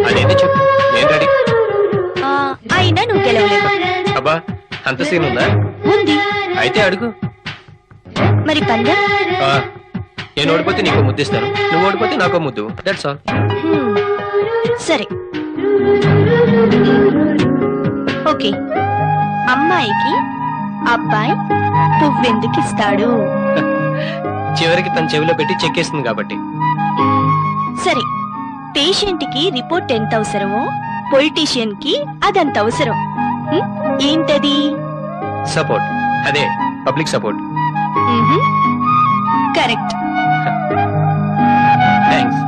అదేంటి చెప్పు, నేను రెడీ. అయినా నువ్వు గెలవలేదు. అబ్బా, అంత సీన్ ఉందా? ఉంది. అయితే అడుగు. మరి పందెం? నేను ఓడిపోతే నీకు ముద్దిస్తాను, నువ్వు ఓడిపోతే నాకో ముద్దు. That's all. సరే, ఓకే. అమ్మాయికి అబ్బాయి పువ్వెందుకు ఇస్తాడు? చివరికి తన చెవిలో పెట్టి చెక్కేస్తుంది కాబట్టి. సరే, పేషెంట్ కి రిపోర్ట్ ఎంత అవసరమో పొలిటీషియన్ కి అదంత అవసరం. ఏంటది? సపోర్ట్. అదే పబ్లిక్ సపోర్ట్. కరెక్ట్. థ్యాంక్స్.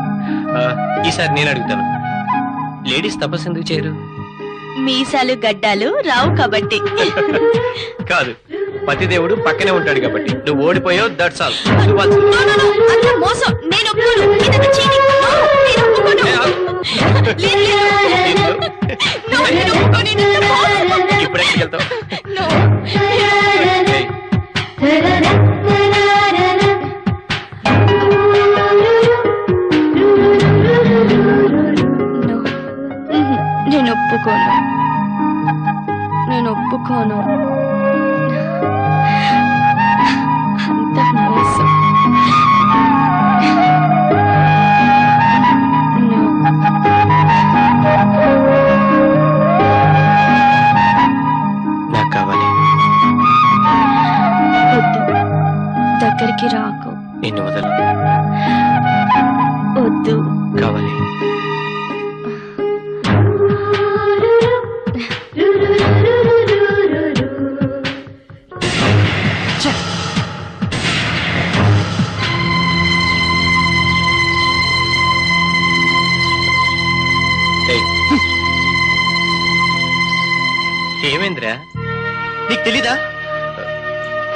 ఈసారి నేను అడుగుతాను, లేడీస్ తపస్సు ఎందుకు చేయరు? మీసాలు గడ్డాలు రావు కాబట్టి. కాదు, పతిదేవుడు పక్కనే ఉంటాడు కాబట్టి. నువ్వు ఓడిపోయావు, దట్స్ ఆల్. అంత మోసం. నేను ఒప్పుకోను. ఇదంతా cheating. No, నేను ఒప్పుకోను. లేదు, లేదు. No, నేను ఒప్పుకోను. ఇదంతా మోసం. ఇప్పుడు ఎక్కడికి వెళ్తావు? No. ఏయ్, No. నేను ఒప్పుకోను. నేను ఒప్పుకోను. అంత మోసం. నాకు కావాలి. వద్దు, దగ్గరికి రాకు. నిన్ను వదలు. వద్దు. కావాలి. ఏయ్, ఏమైందిరా? నీకు తెలీదా?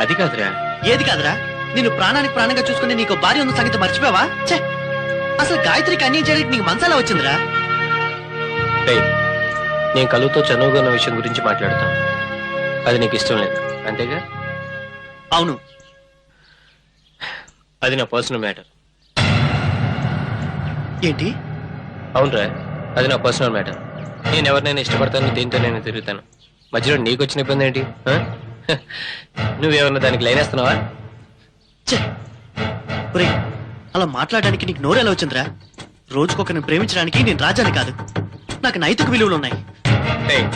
అది కాదురా. ఏది కాదురా? నిన్ను ప్రాణానికి ప్రాణంగా చూసుకుని నీకు భార్య ఉన్న సంగతి మర్చిపోవా? ఛే, అసలు గాయత్రికి అన్యాయం చేయడానికి నీకు మనసాలా వచ్చిందిరా? ఏయ్, నేను కలుగుతో చనువుగా ఉన్న విషయం గురించి మాట్లాడతాను. అది నీకు ఇష్టం లేదు అంతేగా? అవును. అది నా పర్సనల్ మ్యాటర్. ఏంటి? అవునరా, అది నా పర్సనల్ మ్యాటర్. నేను ఎవరినైనా ఇష్టపడతాను, దేంతో నేను తిరుగుతాను. మధ్యలో నీకు వచ్చిన ఇబ్బంది ఏంటి? నువ్వేమన్నా దానికి లైనేస్తున్నావా? ఛే, ఒరేయ్, అలా మాట్లాడడానికి నీకు నోరెలా వచ్చిందిరా? రోజుకొకరిని ప్రేమించడానికి నేను రాజాని కాదు. నాకు నైతిక విలువలు ఉన్నాయి. ఏయ్,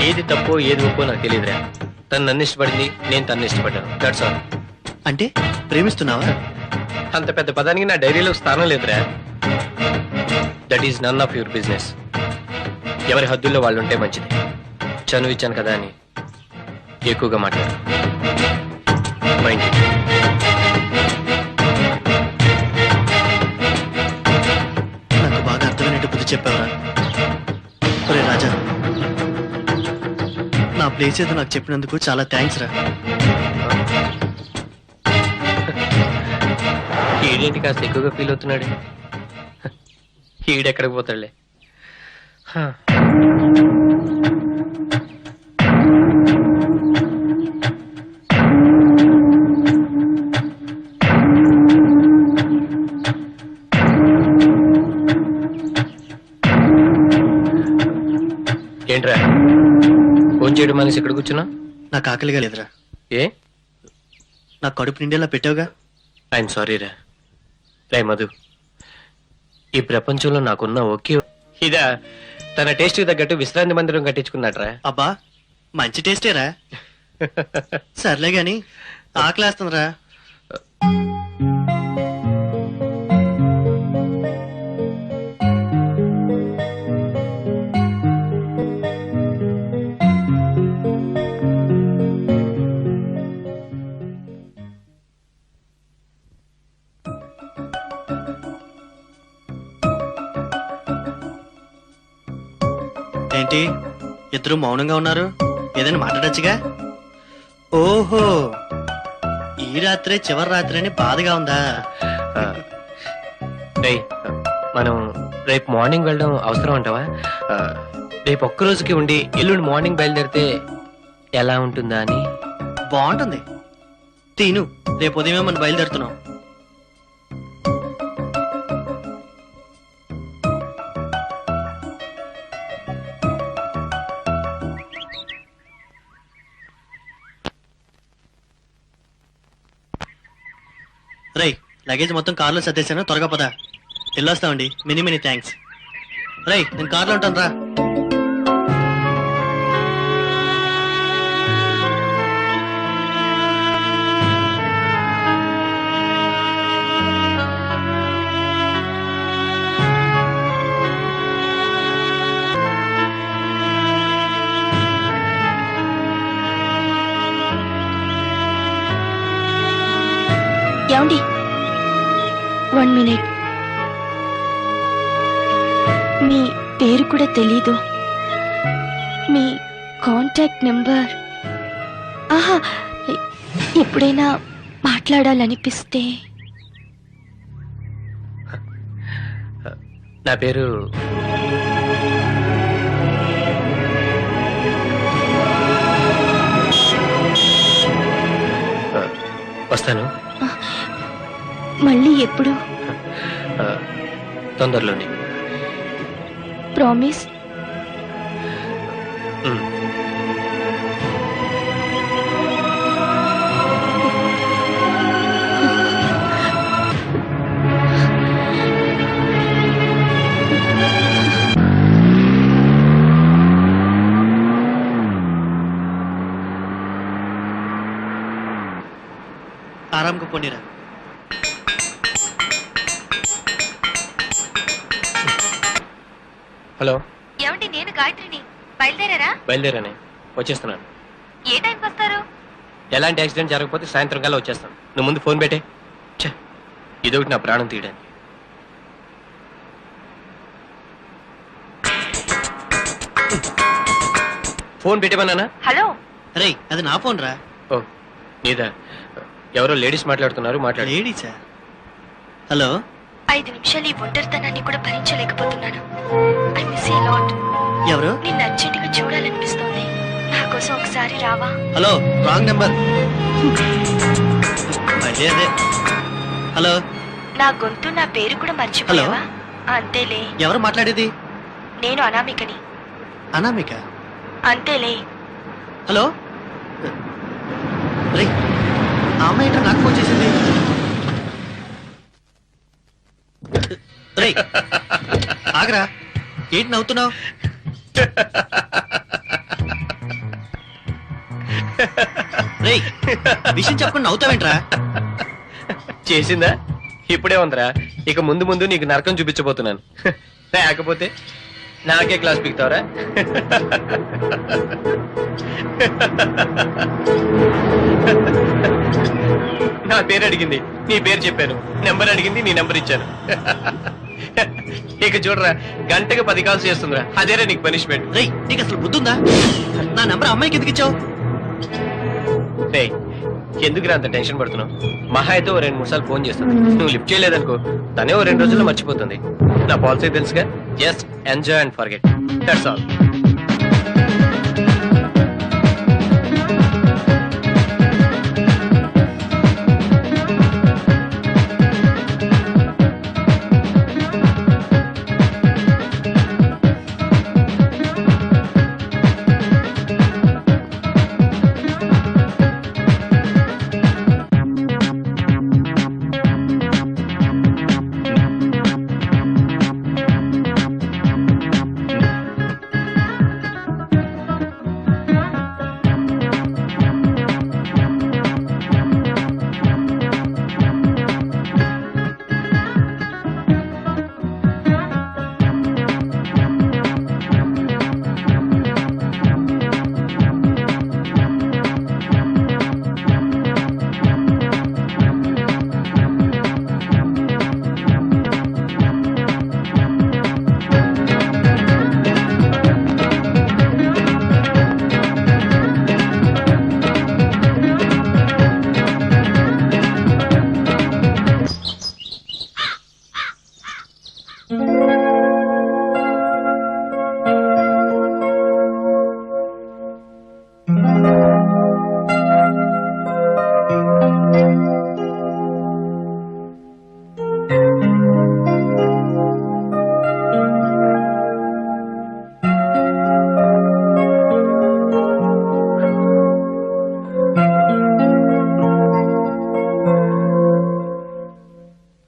ఏది తప్పో ఏది ఒప్పో నాకు తెలియదురా. తను నన్ను ఇష్టపడింది, నేను తను ఇష్టపడ్డాను. That's all. అంటే ప్రేమిస్తున్నావా? అంత పెద్ద పదానికి నా డైరీలో స్థానం లేదురా. That is none of your business. ఎవరి హద్దుల్లో వాళ్ళు ఉంటే మంచిది. చనువు ఇచ్చాను కదా అని ఎక్కువగా మాట్లాడు. మైండ్. నాకు బాగా అర్థమైనట్టు బుద్ధి చెప్పావరా. ఒరే రాజా, నా ప్లేస్ ఏదో నాకు చెప్పినందుకు చాలా థ్యాంక్స్ రా. ఈడేంటి కాస్త ఎక్కువగా ఫీల్ అవుతున్నాడు? ఈడెక్కడికి పోతాడులే. ఏంట్రా ఫోన్ చేయడం అనేసి ఇక్కడ కూర్చున్నా? నాకు ఆకలిగా లేదురా. ఏ? నా కడుపు నిండేలా పెట్టావుగా. ఐఎమ్ సారీ రా. రే మధు, ఈ ప్రపంచంలో నాకున్న ఒకే ఇదా తన టేస్ట్ తగ్గట్టు విశ్రాంతి మందిరం కట్టించుకున్నాడ్రా. అబ్బా, మంచి టేస్టేరా. సర్లే గాని ఆకలేస్తుందిరా. ఏంటి ఇద్దరు మౌనంగా ఉన్నారు? ఏదైనా మాట్లాడొచ్చుగా. ఓహో, ఈ రాత్రే చివరి రాత్రి అని బాధగా ఉందా? రే మనం రేపు మార్నింగ్ వెళ్ళడం అవసరం అంటావా? రేపు ఒక్క రోజుకి ఉండి ఎల్లుండి మార్నింగ్ బయలుదేరితే ఎలా ఉంటుందా అని. బాగుంటుంది. తీను, రేపు ఉదయమే మనం బయలుదేరుతున్నాం. రై, లగేజ్ మొత్తం కార్లో సర్దేశాను, త్వరగా పదా. వెళ్ళొస్తామండి. Many many thanks. రై, నేను కార్లో ఉంటాను రా. ఏమండి, 1 minute. మీ పేరు కూడా తెలీదు. మీ కాంటాక్ట్ నెంబర్. ఆహా, ఎప్పుడైనా మాట్లాడాలనిపిస్తే. నా పేరు వస్తాను. మళ్ళీ ఎప్పుడు? తొందరలోనే. ప్రామిస్? ఆరాంగా పోనీరా. హలో. ఏమండి, నేను గాయత్రిని. బయలుదేరారా? బయలుదేరానే, వచ్చేస్తున్నాను. ఏ టైంకి వస్తారు? ఎలాంటి యాక్సిడెంట్ జరగకపోతే సాయంత్రం కల్లా వచ్చేస్తాను. నువ్వు ముందు ఫోన్ పెట్టే. ఇదొకటి నా ప్రాణం తీయడానికి. ఫోన్ పెట్టేమన్నానా? హలో. రే, అది నా ఫోన్ రా. ఓ నీదా? ఎవరో లేడీస్ మాట్లాడుతున్నారు, మాట్లాడు. లేడీసా? హలో. 5 నిమిషాలు ఈ ఒంటరితనాన్ని కూడా భరించలేకపోతున్నాను. I miss you lot. ఎవరు? నిన్ను అర్జెంటుగా చూడాలనిపిస్తోంది. నా కోసం ఒకసారి రావా? Hello, wrong number. అదే అదే. హలో. నా గొంతు, నా పేరు కూడా మర్చిపోయావా? అంతేలే. ఎవరు మాట్లాడేది? నేను అనామికని. అనామిక? అంతేలే. హలో. రే, ఆ అమ్మాయి ఏంటో నాకు ఫోన్ చేసింది. రే, ఆగరా. ఏంటి నవ్వుతున్నావు? రేయ్ విషయం చెప్పకుండా నవ్వుతావేంట్రా? చేసిందా? ఇప్పుడే ఉందిరా, ఇక ముందు ముందు నీకు నరకం చూపించబోతున్నాను. లేకపోతే నాకే క్లాస్ పీకుతావరా? నా పేరు అడిగింది, నీ పేరు చెప్పాను. నెంబర్ అడిగింది, నీ నెంబర్ ఇచ్చాను. ఇక చూడరా, గంటకు 10 కాల్స్ చేస్తుందిరా. అదేరా నీకు పనిష్మెంట్. రేయ్ నీకు అసలు బుద్ధుందా? నా నెంబర్ అమ్మాయికి ఎందుకు ఇచ్చావు? రేయ్ ఎందుకురా అంత టెన్షన్ పడుతున్నావు? మహా అయితే ఓ 2-3 సార్లు ఫోన్ చేస్తుంది. నువ్వు లిఫ్ట్ చేయలేదనుకో, తనే ఓ 2 రోజుల్లో మర్చిపోతుంది. నా పాలసీ తెలుసుగా, just enjoy and forget, that's all.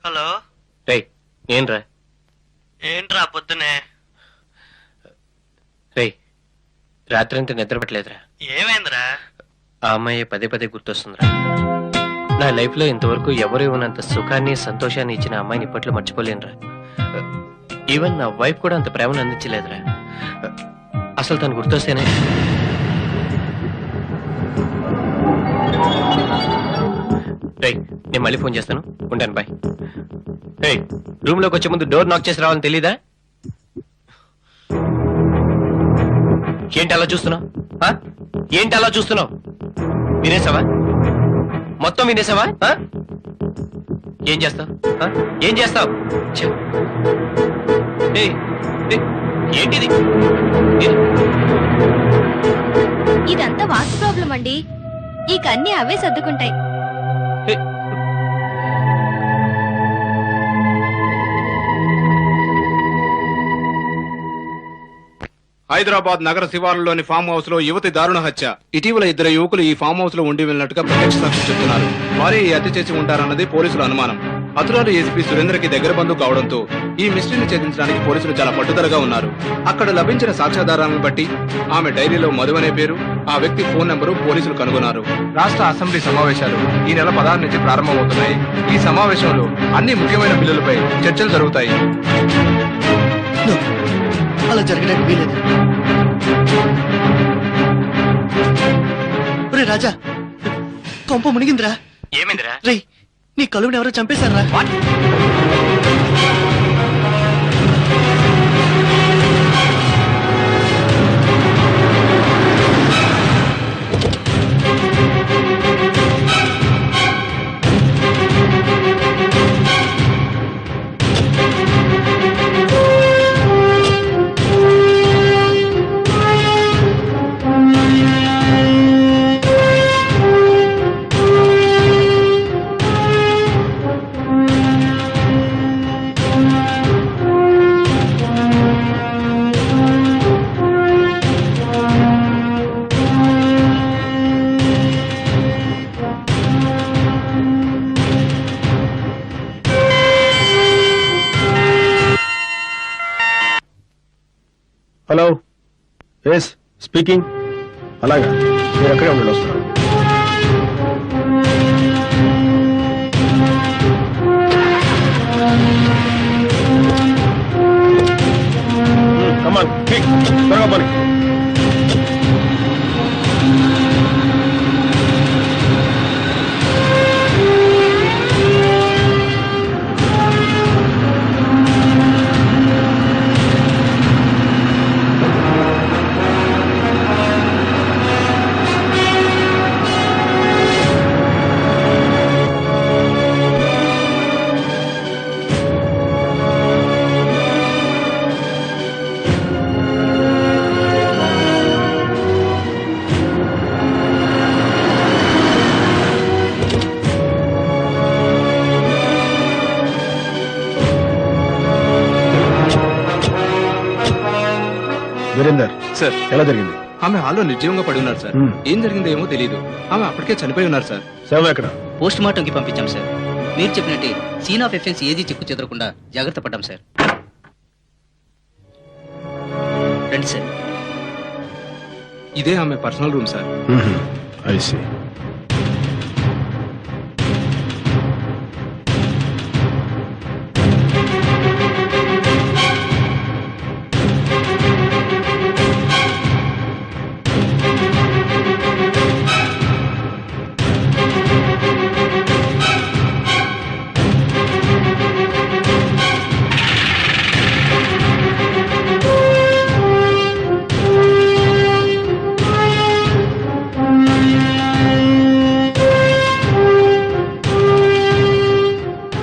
Hello రేయ్ ఏంట్రా? ఏంట్రా పొద్దునే? రేయ్ రాత్రంతా నిద్ర పట్టలేదురా. ఏమైందిరా? ఆ అమ్మాయి పదే పదే గుర్తొస్తుందిరా. నా లైఫ్ లో ఇంతవరకు ఎవరు ఇవ్వనంత సుఖాన్ని సంతోషాన్ని ఇచ్చిన అమ్మాయిని ఇప్పట్లో మర్చిపోలేనురా. ఈవెన్ నా వైఫ్ కూడా అంత ప్రేమను అందించలేదురా. అసలు తను గుర్తొస్తేనే రేయ్ నేను మళ్ళీ ఫోన్ చేస్తాను, ఉంటాను, బాయ్. రేయ్ రూమ్ లోకి వచ్చే ముందు డోర్ నాక్ చేసి రావాలని తెలీదా? ఏంటి అలా చూస్తున్నావు? ఏంటి అలా చూస్తున్నావు? వినేసావా? మొత్తం వినేసావా? ఏం చేస్తావు? ఏం చేస్తావు? ఏంటిది? ఇదంతా వాస్తు ప్రాబ్లం అండి. ఈ కన్నీ అవే సర్దుకుంటాయి. హైదరాబాద్ నగర శివారులోని ఫామ్ హౌస్ లో యువతి దారుణ హత్య. ఇటీవల 2 యువకులు ఈ ఫామ్ హౌస్ లో ఉండి వెళ్ళినట్టుగా ప్రత్యక్ష సాక్షులు చెబుతున్నారు. వారే ఈ హత్య చేసి ఉంటారన్నది పోలీసుల అనుమానం. హతురాలు ఏసీపీ సురేంద్రకి దగ్గర బంధువు కావడంతో ఈ మిస్టరీని ఛేదించడానికి పోలీసులు చాలా పట్టుదలగా ఉన్నారు. అక్కడ లభించిన సాక్ష్యాధారాలను బట్టి ఆమె డైరీలో మధు అనే పేరు, ఆ వ్యక్తి ఫోన్ నెంబరు పోలీసులు కనుగొన్నారు. రాష్ట్ర అసెంబ్లీ సమావేశాలు ఈ నెల 16 నుంచి ప్రారంభమవుతున్నాయి. ఈ సమావేశంలో అన్ని ముఖ్యమైన బిల్లులపై చర్చలు జరుగుతాయి. అలా జరగడానికి వీలేదు. ఒరే రాజా, కొంప మునిగిందిరా. ఏమైందిరా? రేయ్ నీ కలువుని ఎవరో చంపేశారా? Hello, yes speaking. అలాగా మీరు అక్కడే ఉండండి, వస్తున్నాను. కమాన్, త్వరగా పని. వీరేందర్, సార్ ఎలా జరిగింది? ఆమె హాల్లో నిర్జీవంగా పడి ఉన్నారు సార్. ఏం జరిగిందో ఏమో తెలియదు. ఆమె అప్పటికే చనిపోయి ఉన్నారు సార్. శవం ఎక్కడ? పోస్ట్ మార్టం కి పంపించాం సార్. మీరు చెప్పినట్టే సీన్ ఆఫ్ ఎఫెన్స్ ఏది చెక్కు చెదరకుండా జాగ్రత్త పడ్డాం సార్. రండి సార్. ఇదే ఆమె personal room sir. I see.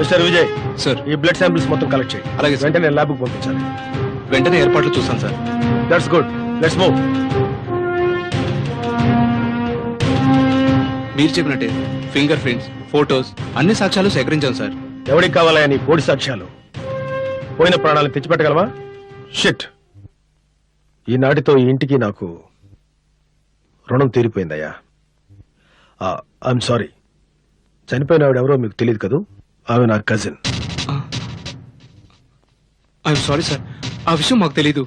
Mister Vijay, sir ఈ బ్లడ్ శాంపిల్స్ మొత్తం కలెక్ట్ చేయి. అలాగే సార్. వెంటనే ల్యాబ్కి పంపించాలి. వెంటనే ఏర్పాట్లు చూస్తాను sir. That's good, let's move. మీరు చెప్పినట్టే ఫింగర్ ప్రింట్స్, ఫోటోస్ అన్ని సాక్ష్యాలు సేకరించాం సార్. ఎవరికి కావాలా నీ పోడి సాక్ష్యాలు? పోయిన ప్రాణాలను తెచ్చిపెట్టగలవా? షిట్, ఈనాటితో ఈ ఇంటికి నాకు రుణం తీరిపోయిందయ్యా. I'm sorry. చనిపోయిన ఆవిడ ఎవరో మీకు తెలియదు కదూ? ఆమె నా కజిన్. ఐఎమ్ సారీ సార్, ఆ విషయం మాకు తెలీదు.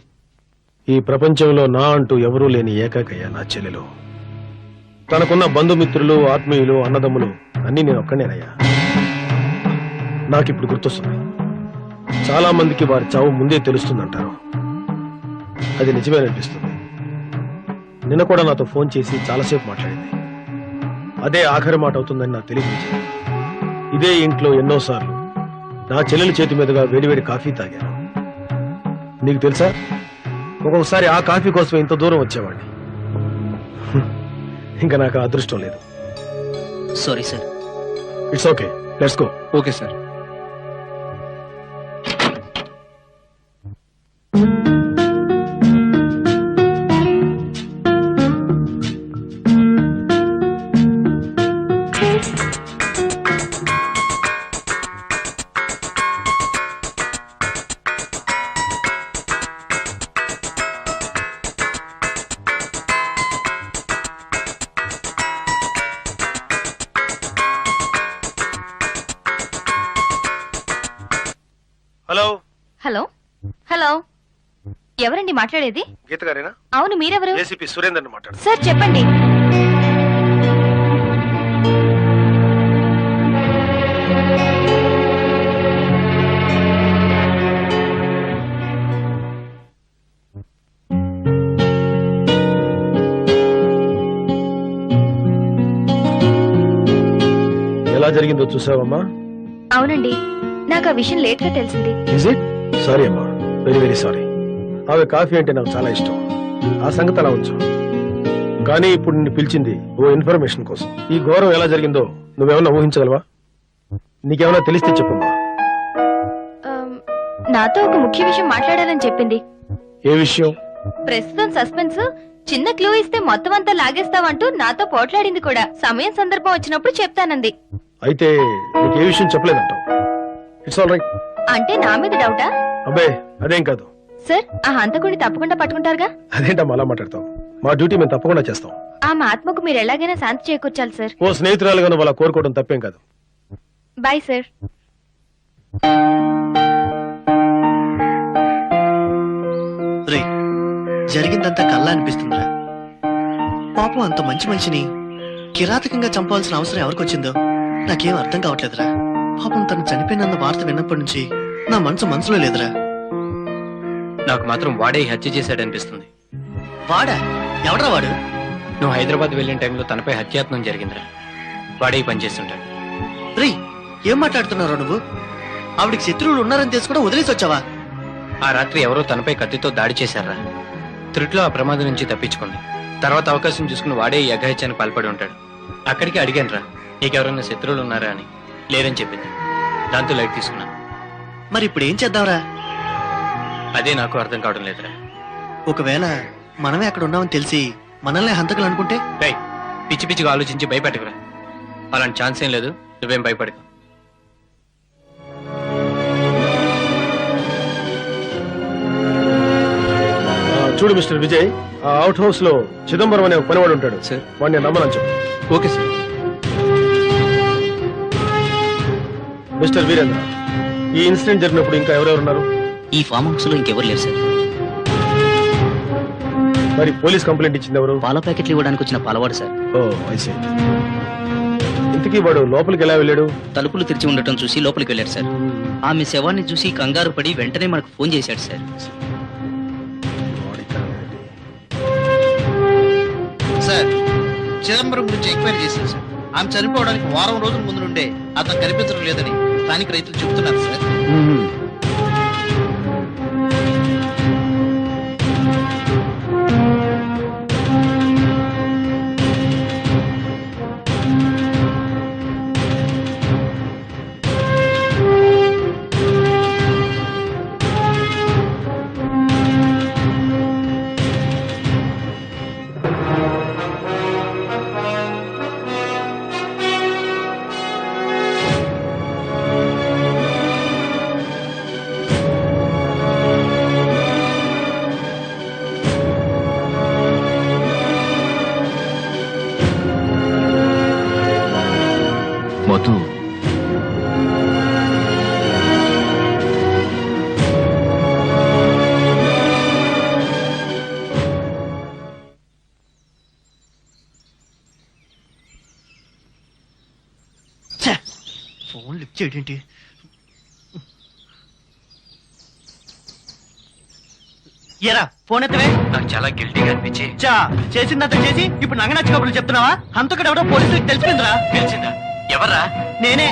ఈ ప్రపంచంలో నా అంటూ ఎవరూ లేని ఏకాకయ్య నా చెల్లెలు. తనకున్న బంధుమిత్రులు, ఆత్మీయులు, అన్నదమ్ములు అన్నీ నేను ఒక్కనేనయ్యా. నాకిప్పుడు గుర్తొస్తుంది, చాలా మందికి వారి చావు ముందే తెలుస్తుందంటారు. అది నిజమేననిపిస్తుంది. నిన్న కూడా నాతో ఫోన్ చేసి చాలాసేపు మాట్లాడింది. అదే ఆఖరి మాట అవుతుందని నాకు తెలియదు. ఇదే ఇంట్లో ఎన్నోసార్లు నా చెల్లెలి చేతి మీదుగా వేడివేడి కాఫీ తాగాను. నీకు తెలుసా, ఒక్కొక్కసారి ఆ కాఫీ కోసం ఇంత దూరం వచ్చేవాడిని. ఇంకా నాకు ఆ అదృష్టం లేదు. Sorry sir. It's okay, let's go. Okay sir. Hello hello hello, ఎవరండి మాట్లాడేది? గీత గారేనా? అవును, మీరెవరు? ఏసీపీ సురేందర్ మాట్లాడు. సార్ చెప్పండి. ఎలా జరిగిందో చూసావమ్మా? అవునండి, నాకు ఆ విషయం లేట్ గా తెలిసింది. Is it? సారీ అమ్మా, వెరీ వెరీ సారీ. ఆమె కాఫీ అంటే నాకు చాలా ఇష్టం. ఆ సంగతి అలా ఉంచు. కానీ ఇప్పుడు నిన్ను పిలిచింది ఓ ఇన్ఫర్మేషన్ కోసం. ఈ ఘోరం ఎలా జరిగిందో నువ్వేమన్నా ఊహించగలవా? నీకేమన్నా తెలిస్తే చెప్పమ్మా. నాతో ఒక ముఖ్య విషయం మాట్లాడాలని చెప్పింది. ఏ విషయం? ప్రస్తుతం సస్పెన్స్. చిన్న క్లూ ఇస్తే మొత్తం అంతా లాగేస్తావంటూ నాతో పోట్లాడింది కూడా. సమయం సందర్భం వచ్చినప్పుడు చెప్తానంది. అయితే నీకు ఏ విషయం చెప్పలేదంటావు? It's all right. అంటే నా మీద డౌటా? అబ్బే అదేం కాదు. సార్, ఆ హంతకుడిని తప్పకుండా పట్టుకుంటారుగా? అదేంటమ్మా అలా మాట్లాడతావు? మా డ్యూటీ మేము తప్పకుండా చేస్తాం. ఆ ఆత్మకు మీరు ఎలాగైనా శాంతి చేకూర్చాలి సార్. ఓ స్నేహితురాలుగా నువ్వు అలా కోరుకోవడం తప్పేం కాదు. Bye sir. రే, జరిగిందంతా కల్లా అనిపిస్తుందిరా. పాపం అంత మంచి మనిషిని కిరాతకంగా చంపాల్సిన అవసరం ఎవరికొచ్చిందో నాకేం అర్థం కావట్లేదురా. పాపం తను చనిపోయినంత వార్త విన్నప్పటి నుంచి నా మనసులో లేదురా. నాకు మాత్రం వాడే ఈ హత్య చేశాడనిపిస్తుంది. వాడా? ఎవడ్రా వాడు? నువ్వు హైదరాబాద్ వెళ్ళిన టైంలో తనపై హత్యాయత్నం జరిగిందిరా. వాడే ఈ పని చేస్తుంటాడు. రే, ఏం మాట్లాడుతున్నారో నువ్వు? ఆవిడికి శత్రువులు ఉన్నారని తెలిసి కూడా వదిలేసి వచ్చావా? ఆ రాత్రి ఎవరో తనపై కత్తితో దాడి చేశారా. త్రుట్లో ఆ ప్రమాదం నుంచి తప్పించుకుంది. తర్వాత అవకాశం చూసుకుని వాడే ఈ అఘాయిత్యానికి పాల్పడి ఉంటాడు. అక్కడికి అడిగానురా, నీకెవరైనా శత్రువులు ఉన్నారా అని. లేదని చెప్పింది. దాంతో లైట్ తీసుకున్నాను. మరి ఇప్పుడు ఏం చేద్దాంరా? అదే నాకు అర్థం కావడం లేదురా. ఒకవేళ మనమే అక్కడ ఉన్నామని తెలిసి మనల్ని హంతకులు అనుకుంటే? రేయ్, పిచ్చి పిచ్చిగా ఆలోచించి భయపెట్టకురా. అలాంటి ఛాన్స్ ఏం లేదు. నువ్వేం భయపడకు. చూడు మిస్టర్ విజయ్, ఆ అవుట్ హౌస్ లో చిదంబరం అనే ఒక పనివాడు ఉంటాడు. సార్, వాడిని నేను నమ్మనని చెప్పు. Okay sir. మిస్టర్ వీరేంద్ర, ఈ ఇన్సిడెంట్ జరిగినప్పుడు ఇంకా ఎవరెవరు ఉన్నారు? ఈ ఫామ్ హౌస్ లో ఇంకెవరు లేరు సార్. మరి పోలీస్ కంప్లైంట్ ఇచ్చింది ఎవరు? పాల ప్యాకెట్లు ఇవ్వడానికి వచ్చిన పాలవాడు సార్. Oh I see. ఇంతకీ వాడు లోపలికి ఎలా వెళ్ళాడు? తలుపులు తెరిచి ఉండటం చూసి లోపలికి వెళ్ళారు సార్. ఆమె శవాన్ని చూసి కంగారు పడి వెంటనే మనకు ఫోన్ చేశాడు సార్. సార్, చిదంబరం గురించి ఎంక్వైరీ చేశారు సార్. ఆమె చనిపోవడానికి వారం రోజుల ముందు నుండే అతను కనిపించడం లేదని స్థానిక రైతులు చెబుతున్నారు సార్. మధు, ఫోన్ లిఫ్ట్ చేయడేంటి? ఎరా ఫోన్ ఎత్తవే. నాకు చాలా గిల్టీగా అనిపించి చేసిందంతా చేసి ఇప్పుడు నంగనచ్చి కబుర్లు చెప్తున్నావా? హంతకుడు ఎవడో పోలీసులకు తెలిసిపోయిందిరా. తెలిసిందా? ఎవర్రా? నేనే.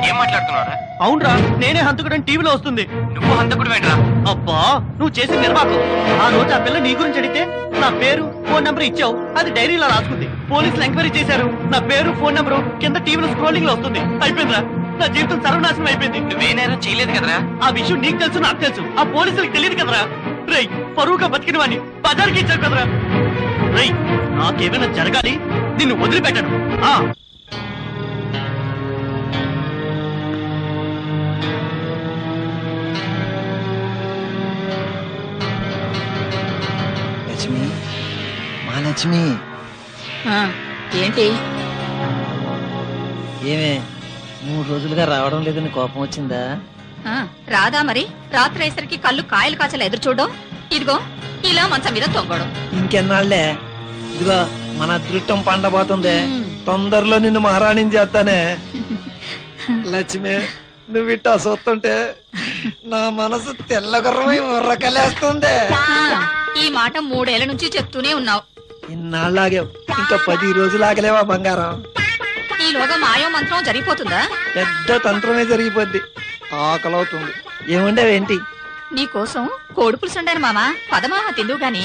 ఏం మాట్లాడుతున్నారా? అవునరా, నేనే హంతకుడని టీవీలో వస్తుంది. నువ్వు హంతకుడు ఏంట్రా? అబ్బా, నువ్వు చేసిన నిర్వాహకం. ఆ రోజు ఆ పిల్ల నీ గురించి అడిగితే నా పేరు ఫోన్ నంబర్ ఇచ్చావు. అది డైరీలో రాసుకుంది. పోలీసులు ఎంక్వైరీ చేశారు. నా పేరు ఫోన్ నంబరు కింద టీవీలో స్క్రోలింగ్ లో వస్తుంది. అయిపోయిందిరా, నా జీవితం సర్వనాశనం అయిపోయింది. నువ్వే నేరం చేయలేదు కదరా. ఆ విషయం నీకు తెలుసు, నాకు తెలుసు. ఆ పోలీసులకు తెలియదు కదరా. రేయ్, పరువుగా బతికిన వాడిని బజార్కి ఇచ్చారు కదరా. రేయ్, నాకేమైనా జరగాలి, నిన్ను వదిలిపెట్టను. లక్ష్మి, మా లక్ష్మి, ఏంటి? ఏమే 3 రోజులుగా రావడం లేదని కోపం వచ్చిందా? రాదా మరి? రాత్రి అయ్యేసరికి కళ్ళు కాయలు కాచలు ఎదురు చూడడం, ఇదిగో ఇలా మంచం మీద తొంగడం. ఇంకెన్నాళ్లే? ఇదిగో మన అదృష్టం పండబోతుంది. తొందరలో నిన్ను మహారాణిని చేస్తానే. లక్ష్మి, నువ్వు ఇట్టా చూస్తుంటే నా మనసు తెల్లగుర్రమై ఉర్రకలేస్తుంది. ఈ మాట 3 ఏళ్ల నుంచి చెప్తూనే ఉన్నావు. ఇన్నాళ్ళాగావు, ఇంకా 10 రోజులు ఆగలేవా బంగారం? ఈలోగా మాయో మంత్రం జరిగిపోతుందా? పెద్ద తంత్రమే జరిగిపోద్ది. ఆకలవుతుంది. ఏముండేవేంటి? నీకోసం కోడి పులుసు ఉండాను మామా. పదమామ తిందువు గాని.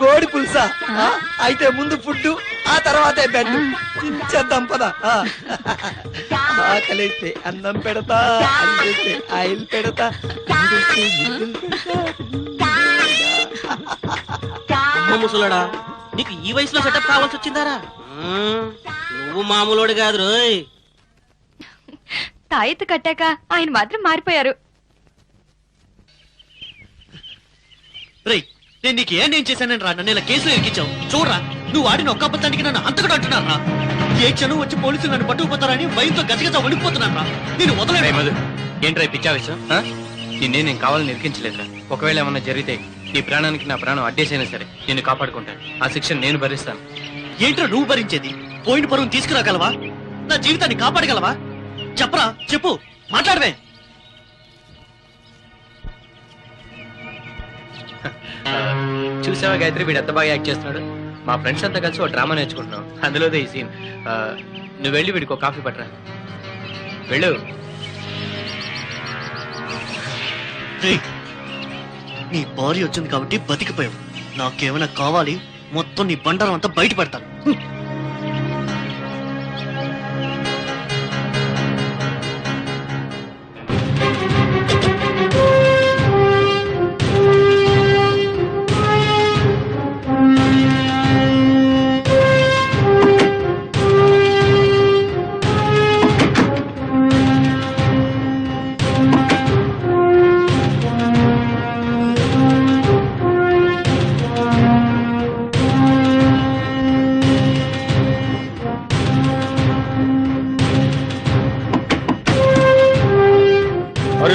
కోడి పులుసా? అయితే ముందు ఫుడ్, ఆ తర్వాతే బెడ్. చేద్దాం పద. ఆకలిస్తే అన్నం పెడతా, అల్లిస్తే ఆయిల్ పెడతా. ముసలాడా, నీకు ఈ వయసులో సెటప్ కావాల్సి వచ్చిందారా? నువ్వు మామూలుడు కాదు రోయ్. తాయెత్తు కట్టాక ఆయన మాత్రం మారిపోయారు. రేయ్, నేను నీకు ఏం చేశానని రా నన్ను ఇలా కేసులో ఎక్కించావు? చూడరా, నువ్వు ఆడిన ఒక్క అబద్ధానికి నన్ను హంతకుడు అంటున్నారా? ఏ క్షణం వచ్చి పోలీసులు నన్ను పట్టుకుపోతారని భయంతో గజగజ వణికిపోతున్నారా? నేను వదలలేదు. ఏంట్రా పిచ్చా విషయం? నిన్నే నేను కావాలని నిరికించలేదురా. ఒకవేళ ఏమన్నా జరిగితే నీ ప్రాణానికి నా ప్రాణం అడ్డేసైనా సరే నేను కాపాడుకుంటాను. ఆ శిక్షను నేను భరిస్తాను. ఏంట్రా నువ్వు భరించేది? పోయిన పరువును తీసుకురాగలవా? నా జీవితాన్ని కాపాడగలవా? చెప్పరా, చెప్పు, మాట్లాడవే. చూసావా గాయత్రి, వీడు ఎంత బాగా యాక్ట్ చేస్తున్నాడు. మా ఫ్రెండ్స్ అంతా కలిసి ఒక డ్రామా నేర్చుకుంటున్నాం, అందులోదే ఈ సీన్. నువ్వు వెళ్ళి వీడికి ఒక కాఫీ పట్టరా. వెళ్ళు. రేయ్, నీ భార్య వచ్చింది కాబట్టి బతికిపోయావు. నాకేమైనా కావాలి, మొత్తం నీ బండారం అంతా బయట పెడతాను.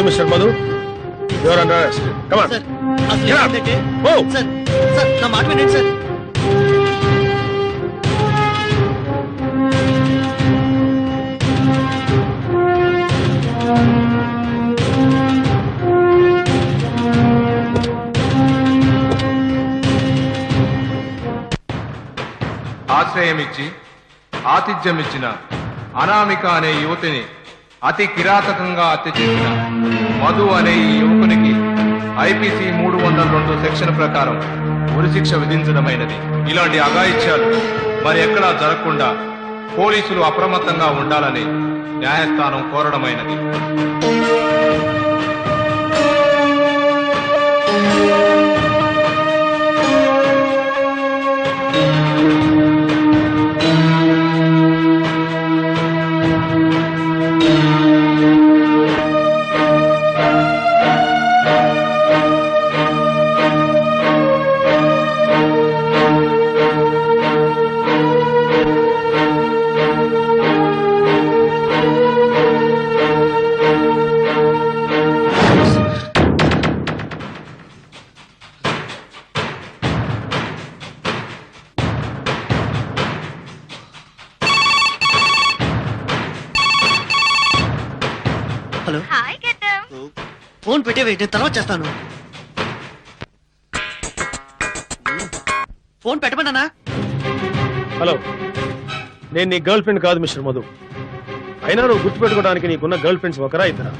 Mr. Madhu, you are under arrest. Come on. Sir, అసలు Get up. ఏంటంటే Move. సార్, సార్, నా మాట వినండి సార్. ఆశ్రయమిచ్చి ఆతిథ్యమిచ్చిన అనామిక అనే యువతిని అతి కిరాతకంగా హత్య చేసిన మధు అనే ఈ యువకునికి ఐపీసీ 302 సెక్షన్ ప్రకారం ఉరిశిక్ష విధించడమైనది. ఇలాంటి అఘాయిత్యాలు మరి ఎక్కడా జరగకుండా పోలీసులు అప్రమత్తంగా ఉండాలని న్యాయస్థానం కోరడమైనది. హలో, ఫోన్ పెట్టేవే, నేను తర్వాత చేస్తాను. ఫోన్ పెట్టమన్నానా? హలో, నేను నీ గర్ల్ ఫ్రెండ్ కాదు మిస్టర్ మధు. అయినా నువ్వు గుర్తుపెట్టుకోవడానికి నీకున్న గర్ల్ ఫ్రెండ్స్ ఒకరా ఇద్దరా?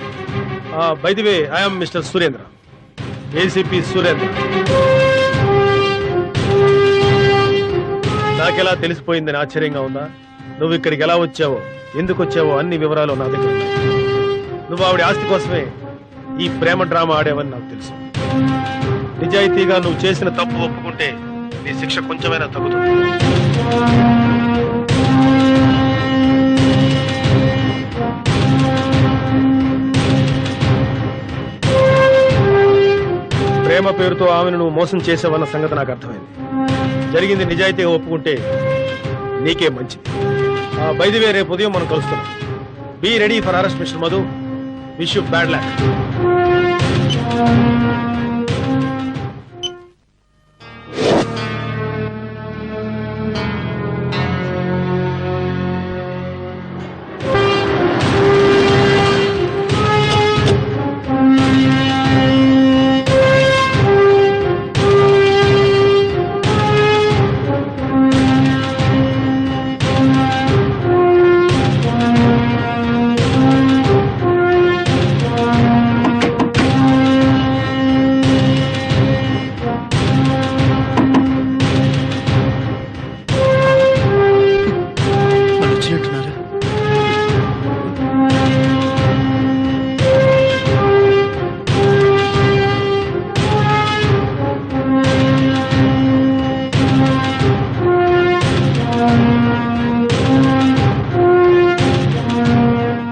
By the way, I'm mister Surendra, ACP Surendra. నాకెలా తెలిసిపోయిందని ఆశ్చర్యంగా ఉందా? నువ్వు ఇక్కడికి ఎలా వచ్చావో, ఎందుకు వచ్చావో అన్ని వివరాలు నా దగ్గర ఉన్నాయి. నువ్వు ఆవిడ ఆస్తి కోసమే ఈ ప్రేమ డ్రామా ఆడేవని నాకు తెలుసు. నిజాయితీగా నువ్వు చేసిన తప్పు ఒప్పుకుంటే నీ శిక్ష కొంచెమైనా తగ్గుతుంది. ప్రేమ పేరుతో ఆమెను నువ్వు మోసం చేసావన్న సంగతి నాకు అర్థమైంది. జరిగింది నిజాయితీగా ఒప్పుకుంటే నీకే మంచిది. బై ది వే, రేపు ఉదయం మనం కలుస్తున్నాం. Be ready for arrest mister Madhu. Wish you bad luck.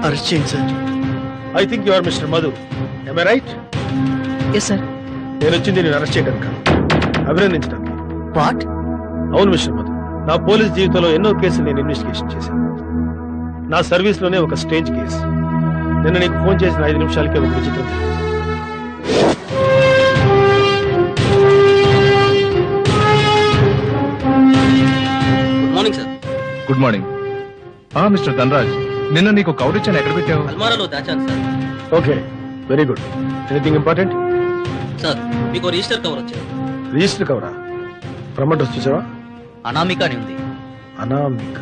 Arrest చేయండి sir. I think you are mister Madhu. am I right? Yes sir. నేను వచ్చింది నేను అరెస్ట్ చేయడానికి కాదు, అభినందించడానికి. వాట్? అవును మిస్టర్ మధు, నా పోలీస్ జీవితంలో ఎన్నో కేసులు నేను ఇన్వెస్టిగేషన్ చేశాను. నా సర్వీస్ లోనే ఒక స్ట్రేంజ్ కేసు. నిన్న నీకు ఫోన్ చేసిన 5 నిమిషాలకే ఒక విచిత్రం. Good morning. మిస్టర్ ధనరాజ్, నిన్న నీకు కవర్ ఇచ్చాను, ఎక్కడ పెట్టావు? అల్మారాలో దాచాను సార్. Okay, very good. Anything important? Sir మీకు రిజిస్టర్ కవర్ వచ్చారు. రిజిస్టర్ కవరా? ఫ్రమ్ అడ్రస్ చూసావా? అనామిక అని ఉంది. అనామిక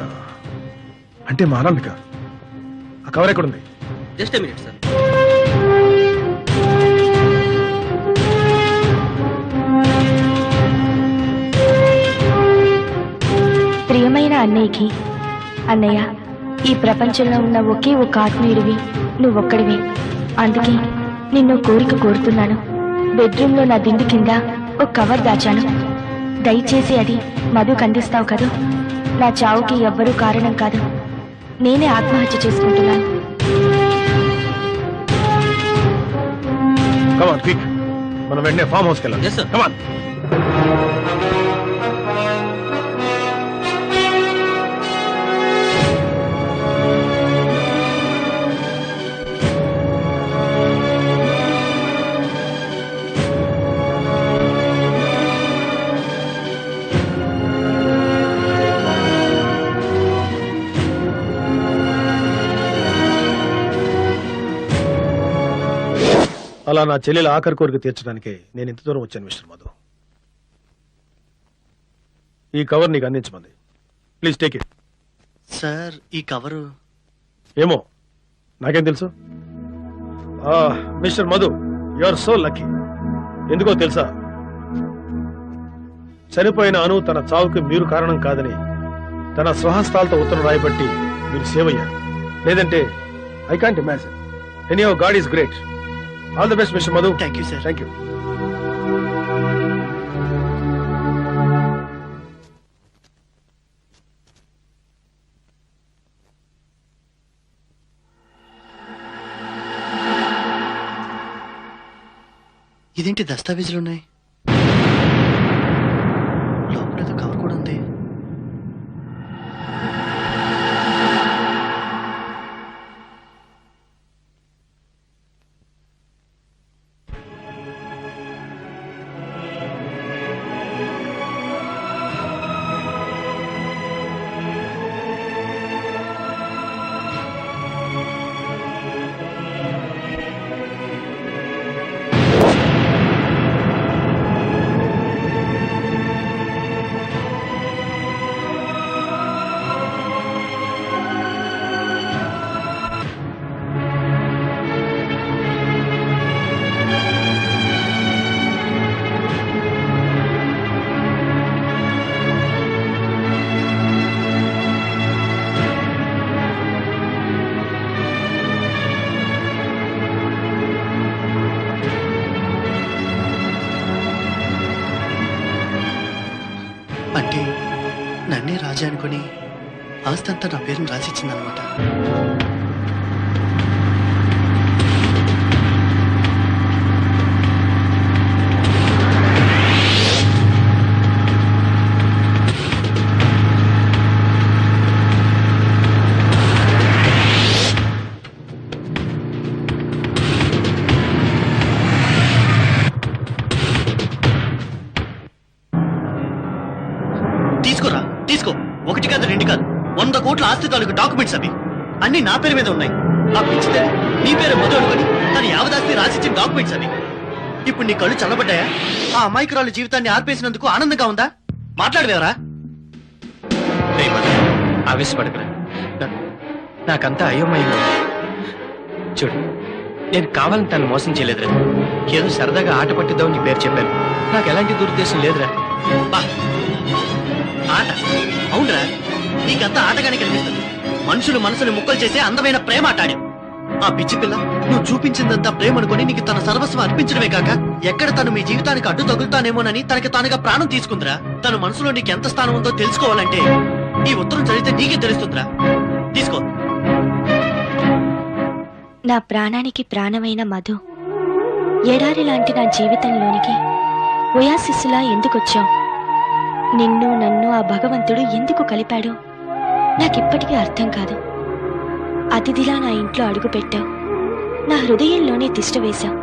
అంటే మా అనామిక. ఆ కవర్ ఎక్కడుంది? Just minute sir. ప్రియమైన అన్నయ్యకి, అన్నయ్య, ఈ ప్రపంచంలో ఉన్న ఒకే ఒక ఆత్మీయుడివి నువ్వొక్కడివి. అందుకే నిన్ను కోరిక కోరుతున్నాను. బెడ్రూమ్లో నా దిండు కింద ఒక కవర్ దాచాను. దయచేసి అది మధుకు అందిస్తావు కదూ? నా చావుకి ఎవ్వరూ కారణం కాదు, నేనే ఆత్మహత్య చేసుకుంటున్నాను. Come on, quick. మనం వెంటనే ఫామ్ హౌస్కి వెళ్ళాలి. Yes, sir. Come on. అలా నా చెల్లెల ఆఖరి కోరిక తీర్చడానికే నేను ఇంత దూరం వచ్చాను మిస్టర్ మధు. ఈ కవర్ నీకు అందించమంది. Please take it. సార్ ఈ కవరు ఏమో నాకేం తెలుసు. Mister Madhu, you are so lucky. ఎందుకో తెలుసా? చనిపోయిన అను తన చావుకి మీరు కారణం కాదని తన స్వహస్తాలతో ఉత్తరం రాయబట్టి మీరు సేవ్ అయ్యారు. లేదంటే I can't imagine. Anyhow, God is great. All the best mister Madhu. Thank you sir. Thank you. ఇదేంటి దస్తావేజులు ఉన్నాయి? లోపల ఏదో కవర్ కూడా ఉంది. అంటే నన్నే రాజా అనుకుని ఆస్తంతా నా పేరుని రాసిచ్చిందనమాట. తీసుకోరా, తీసుకో. ఒకటి కాదు, రెండు కాదు, 100 కోట్ల ఆస్తి తాలూకు డాక్యుమెంట్స్ అవి. అన్ని నా పేరు మీద ఉన్నాయి. ఆ పిచ్చితే నీ పేరు మొదలు అనుకుని తన యావదాస్తి రాసిచ్చిన డాక్యుమెంట్స్ అవి. ఇప్పుడు నీ కళ్ళు చల్లబడ్డాయా? ఆ అమాయకురాలు జీవితాన్ని ఆర్పేసినందుకు ఆనందంగా ఉందా? మాట్లాడవేవరా? ఆవేశపడకరా. నాకంతా అయోమయంగా ఉంది. చూడు, నేను కావాలని తను మోసం చేయలేదురా. ఏదో సరదాగా ఆట పట్టిద్దాం నీ పేరు చెప్పాను. నాకు ఎలాంటి దురుద్దేశం లేదురా. బా, ఆట? అవునరా, నీకంతా ఆటగానే కనిపిస్తుంది. మనుషులు మనసుని ముక్కలు చేసే అందమైన ప్రేమ ఆటాడు. ఆ పిచ్చి పిల్ల నువ్వు చూపించిందంతా ప్రేమ అనుకుని నీకు తన సర్వస్వం అర్పించడమే కాక ఎక్కడ తను మీ జీవితానికి అడ్డు తగులుతానేమోనని తనకి తానుగా ప్రాణం తీసుకుందిరా. తన మనసులో నీకు ఎంత స్థానం ఉందో తెలుసుకోవాలంటే ఈ ఉత్తరం చదివితే నీకే తెలుస్తుందిరా. తీసుకో. నా ప్రాణానికి ప్రాణమైన మధు, ఎడారి లాంటి నా జీవితంలోనికి ఒయాసిస్సులా ఎందుకొచ్చావు? నిన్ను నన్ను ఆ భగవంతుడు ఎందుకు కలిపాడో నాకిప్పటికీ అర్థం కాదు. అతిథిలా నా ఇంట్లో అడుగుపెట్టావు, నా హృదయంలోనే తిష్ట వేశావు.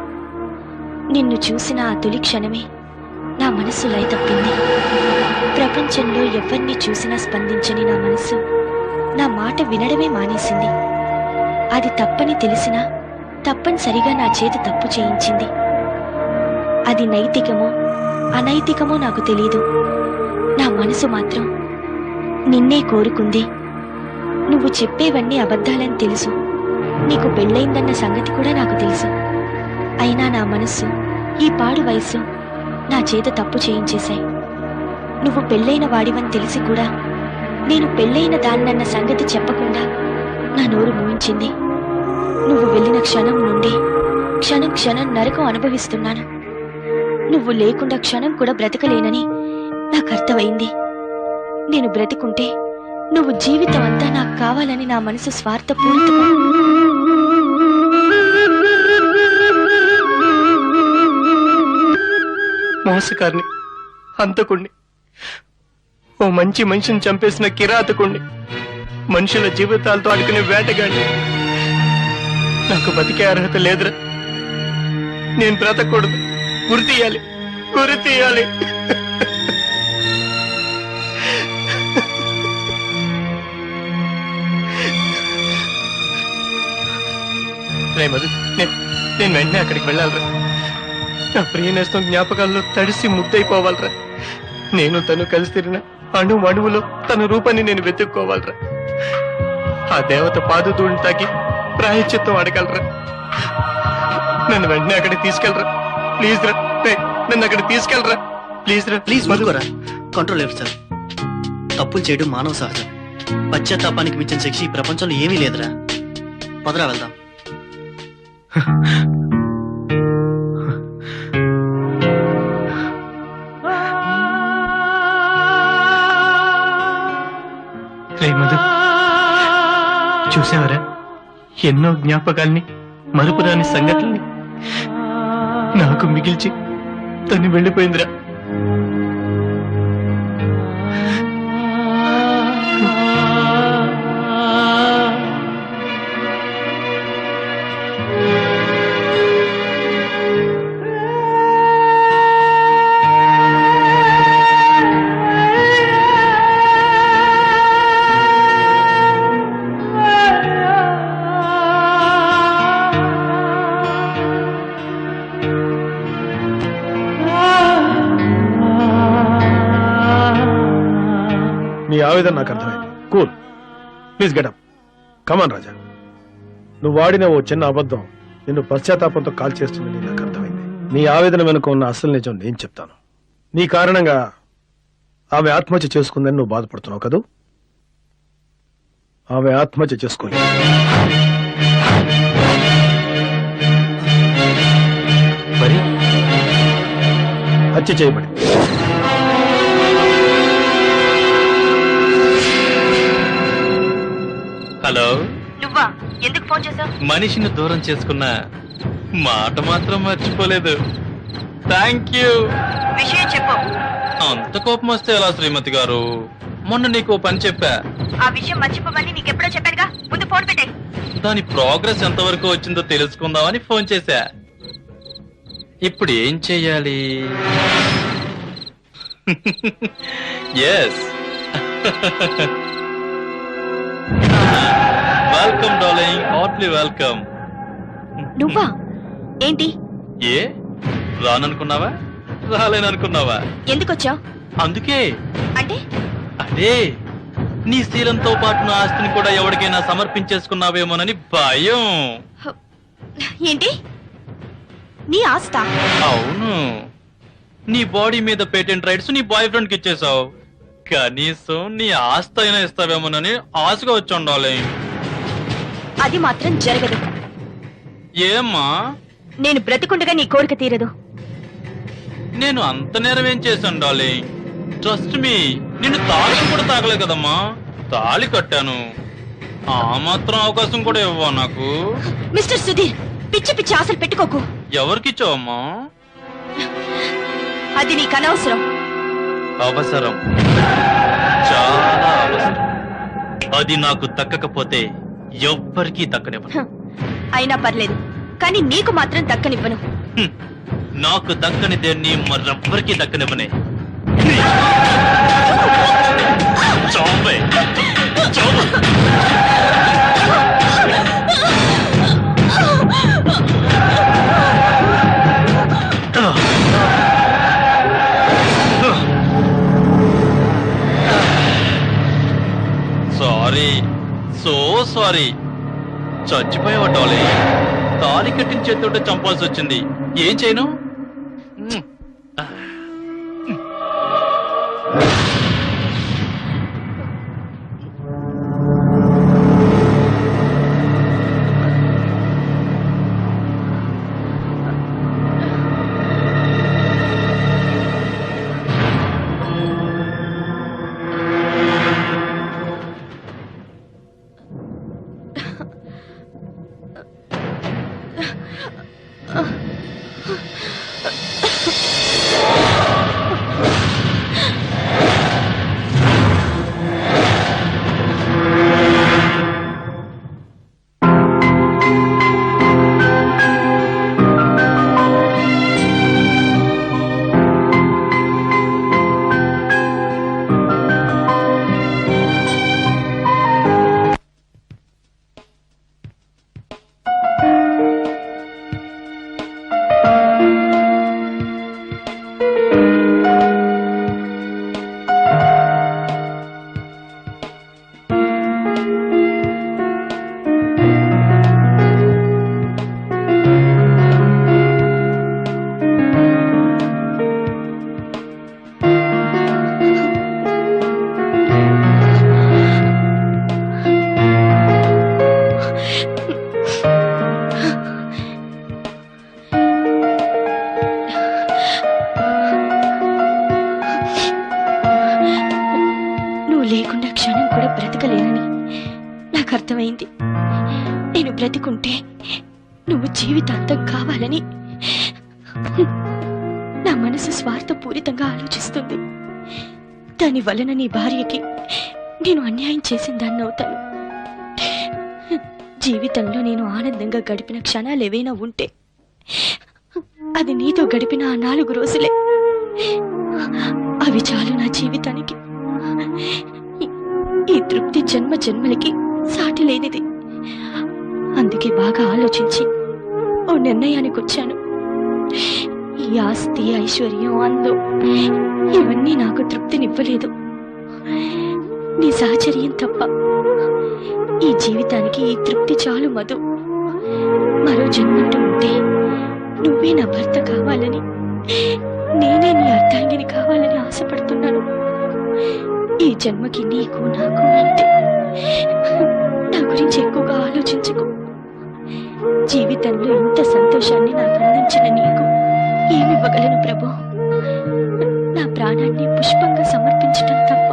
నిన్ను చూసిన ఆ తొలి క్షణమే నా మనస్సు లయ తప్పింది. ప్రపంచంలో ఎవరిని చూసినా స్పందించని నా మనసు నా మాట వినడమే మానేసింది. అది తప్పని తెలిసినా తప్పనిసరిగా నా చేత తప్పు చేయించింది. అది నైతికమో అనైతికమో నాకు తెలీదు. నా మనసు మాత్రం నిన్నే కోరుకుంది. నువ్వు చెప్పేవన్నీ అబద్ధాలని తెలుసు. నీకు పెళ్ళయిందన్న సంగతి కూడా నాకు తెలుసు. అయినా నా మనస్సు, ఈ పాడు వయసు నా చేత తప్పు చేయించేశాయి. నువ్వు పెళ్ళైన వాడివని తెలిసి కూడా నేను పెళ్ళైన దాన్నన్న సంగతి చెప్పకుండా నా నోరు మూయించింది. నువ్వు వెళ్ళిన క్షణం నుండి క్షణం క్షణం నరకం అనుభవిస్తున్నాను. నువ్వు లేకుండా క్షణం కూడా బ్రతకలేనని నాకు అర్థమైంది. నేను బ్రతికుంటే నువ్వు జీవితం అంతా నాకు కావాలని నా మనసు స్వార్థపూరితమా. మోసకారిని, హంతకుణ్ణి, ఓ మంచి మనిషిని చంపేసిన కిరాతకుణ్ణి, మనుషుల జీవితాలతో ఆడుకునే వేటగాడిని. నాకు బతికే అర్హత లేదురా. నేను బ్రతకూడదు. గురి తీయాలి, గురి తీయాలి. మధు, నేను వెంటనే అక్కడికి వెళ్ళాలరా. నా ప్రియనేస్తం జ్ఞాపకాల్లో తడిసి ముద్దైపోవాలరా. నేను తను కలిసి తిరిగిన అణువులో తన రూపాన్ని నేను వెతుక్కోవాలరా. ఆ దేవత పాదుదూడిని తాకి ప్రాయశ్చిత్తం అడగలరా. నన్ను వెంటనే అక్కడికి తీసుకెళ్ళరా. ప్లీజ్ రా, నన్ను అక్కడికి తీసుకెళ్ళరా. ప్లీజ్ రా. ప్లీజ్ మధుకోరా. కంట్రోల్ లేదు సార్. తప్పులు చేయడం మానవ సహజం. పశ్చాత్తాపానికి మించిన శిక్ష ఈ ప్రపంచంలో ఏమీ లేదురా. పదరా వెళ్దాం. మధు, చూసావరా ఎన్నో జ్ఞాపకాల్ని, మరుపురాని సంఘటనల్ని నాకు మిగిల్చి తను వెళ్ళిపోయిందిరా. నీ ఆవేదన నాకు అర్థమైంది. Cool, please get up. Come on Raja. నువ్వు వాడిన ఓ చిన్న అబద్ధం నిన్ను పశ్చాత్తాపంతో కాల్ చేస్తుందని నాకు అర్థమైంది. నీ ఆవేదన వెనుక ఉన్న అసలు నిజం నేను చెప్తాను. నీ కారణంగా ఆమె ఆత్మహత్య చేసుకుందని నువ్వు బాధపడుతున్నావు కదూ? ఆమె ఆత్మహత్య చేసుకోలేదు. మరి హత్య చేయబడింది. హలో, నువ్వా? ఎందుకు ఫోన్ చేశావు? మనిషిని దూరం చేసుకున్న మాట మాత్రం మర్చిపోలేదు. Thank you. విషయం చెప్పు. అంత కోపం వస్తే ఎలా శ్రీమతి గారు? మొన్న నీకు పని చెప్పా. ఆ విషయం మర్చిపోమని నీకెప్పుడో చెప్పానుగా. ముందు ఫోన్ పెట్టే. దాని ప్రోగ్రెస్ ఎంతవరకు వచ్చిందో తెలుసుకుందామని ఫోన్ చేశా. ఇప్పుడు ఏం చెయ్యాలి? Yes. Welcome darling, heartily welcome. నువ్వా? ఏంటి? ఏ రాననుకున్నావా? రాలేననుకున్నావా? ఎందుకు వచ్చావు? అందుకే. అంటే? అదే, నీ శీలంతో పాటు నా ఆస్తిని కూడా ఎవరికైనా సమర్పించేసుకున్నావేమోనని భయం. ఏంటి? నీ ఆస్తా? అవును. నీ బాడీ మీద పేటెంట్ రైట్స్ నీ బాయ్ ఫ్రెండ్ కి ఇచ్చేసావు. కనీసం నీ ఆస్తి అయినా ఇస్తావేమోనని ఆశగా వచ్చి ఉండాలి. అది మాత్రం జరగదు. ఏమ్మా? నేను బ్రతికుండగా నీ కోరిక తీరదు. నేను అంత నేరం ఏం చేశాను డార్లింగ్? ట్రస్ట్ మీ, నిన్ను తాళి కూడా తాగలే కదమ్మా. తాళి కట్టాను. ఆ మాత్రం అవకాశం కూడా ఇవ్వవా నాకు? మిస్టర్ సుధీర్, పిచ్చి పిచ్చి ఆశలు పెట్టుకోకు. ఎవరికిచ్చావమ్మా? అది నీకు అనవసరం. అవసరం, చాలా అవసరం. అది నాకు దక్కకపోతే ఎవ్వరికీ దక్కనివ్వను. అయినా పర్లేదు, కానీ నీకు మాత్రం దక్కనివ్వను. నాకు దక్కని దేన్ని మరెవ్వరికీ దక్కనివ్వనే. చావే, చావు. సారీ. చచ్చిపోయావా డాలీ? తాలి కట్టిన చేతితో చంపాల్సి వచ్చింది. ఏం చేయను? లేకుండా క్షణం కూడా బ్రతకలేనని నాకు అర్థమైంది. నేను బ్రతికుంటే నువ్వు జీవితాంతం కావాలని నా మనసు స్వార్థపూరితంగా ఆలోచిస్తుంది. దాని వలన నీ భార్యకి నేను అన్యాయం చేసిన దాన్ని అవుతాను. జీవితంలో నేను ఆనందంగా గడిపిన క్షణాలు ఏవైనా ఉంటే అది నీతో గడిపిన ఆ 4 రోజులే. అవి చాలు నా జీవితానికి. ఈ తృప్తి జన్మ జన్మలకి సాటి లేనిది. అందుకే బాగా ఆలోచించి ఓ నిర్ణయానికి వచ్చాను. ఈ ఆస్తి, ఐశ్వర్యం, అందం ఇవన్నీ నాకు తృప్తినివ్వలేదు. నీ సహచర్యం తప్ప ఈ జీవితానికి ఈ తృప్తి చాలు మధు. మరో జన్మంటూ ఉంటే నువ్వే నా భర్త కావాలని, నేనే నీ అర్ధాంగిని కావాలని ఆశపడుతున్నాను. ఈ జన్మకి నీకు నాకు అంతే. నా గురించి ఎక్కువగా ఆలోచించకు. జీవితంలో ఇంత సంతోషాన్ని నాకు అందించిన నీకు ఏమివ్వగలను ప్రభు? నా ప్రాణాన్ని పుష్పంగా సమర్పించటం తప్ప.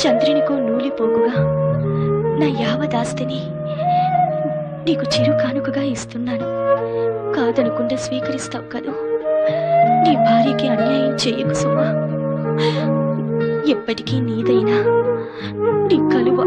చంద్రునికో నూలిపోగుగా నా యావదాస్తిని నీకు చిరు కానుకగా ఇస్తున్నాను. కాదనకుండా స్వీకరిస్తావు కదూ? నీ భార్యకి అన్యాయం చేయకు సుమా. ఎప్పటికీ నీదైనా నీ కలువ.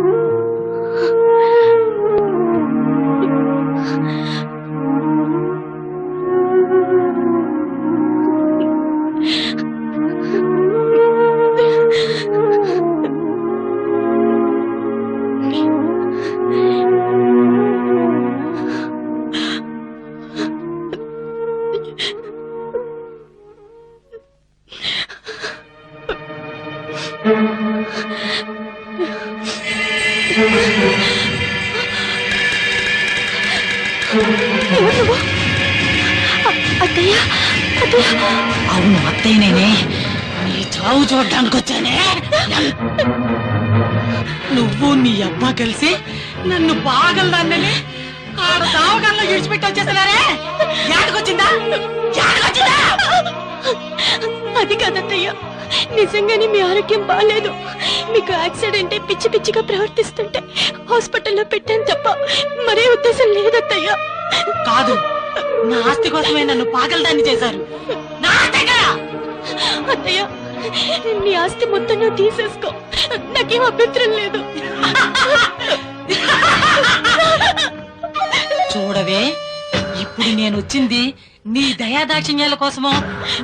అవును అత్తయ్యనే. నీ చావు చూడడానికి వచ్చానే. నువ్వు నీ అబ్బా కలిసి నన్ను బాగలదాన్నని ఆడ దావకాల్లో విడిచిపెట్టి వచ్చేస్తున్నారే. యాడకొచ్చిందా? అది కాదత్తయ్య, నిజంగానే మీ ఆరోగ్యం బాగాలేదు. మీకు యాక్సిడెంట్ పిచ్చి పిచ్చిగా ప్రవర్తిస్తుంటే హాస్పిటల్లో పెట్టాను తప్ప మరే ఉద్దేశం లేదత్తయ్య. కాదు, నా ఆస్తి కోసమే నన్ను పాగలదాన్ని చేశారు. అత్తయ్య, నీ ఆస్తి మొత్తం నువ్వు తీసేసుకో, నాకేం అభ్యంతరం లేదు. చూడవే, ఇప్పుడు నేను వచ్చింది నీ దయాదాక్షిణ్యాల కోసమో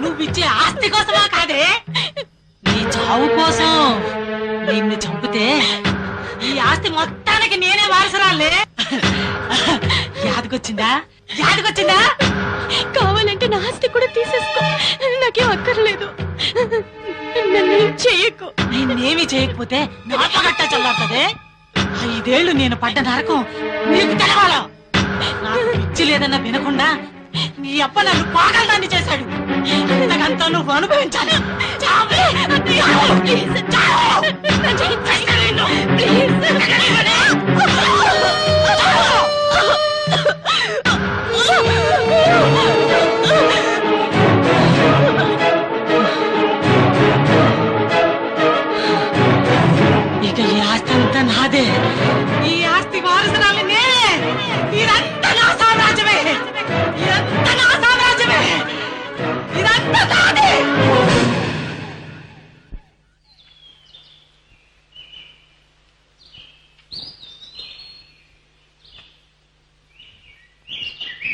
నువ్విచ్చే ఆస్తి కోసమా కాదే, నీ చావు కోసం. నిన్ను చంపితే ఈ ఆస్తి మొత్తానికి నేనే వారసురాలే. యాదకొచ్చిందా? కావాలంటే నా ఆస్తి కూడా తీసేసుకో, నాకేం అక్కర్లేదు. నన్ను చేయకు. నేనేమి చేయకపోతే నాటగట్ట చల్లారుతుంది. 5 ఏళ్ళు నేను పడ్డ నరకం నీకు తెలవాలా? నాకు పిచ్చి లేదన్న వినకుండా నీ అప్ప నన్ను పాగలదాన్ని చేశాడు. ఇంతకంతా నువ్వు అనుభవించాలి. చావే! ప్లీజ్, చావు! ఇక ఈ ఆస్తి అంతా నాదే. ఈ ఆస్తి వారసురాలు నేనే. ఇదంతా నా సామ్రాజ్యమే. ఇదంతా నా సామ్రాజ్యమే. ఇదంతా నాదే.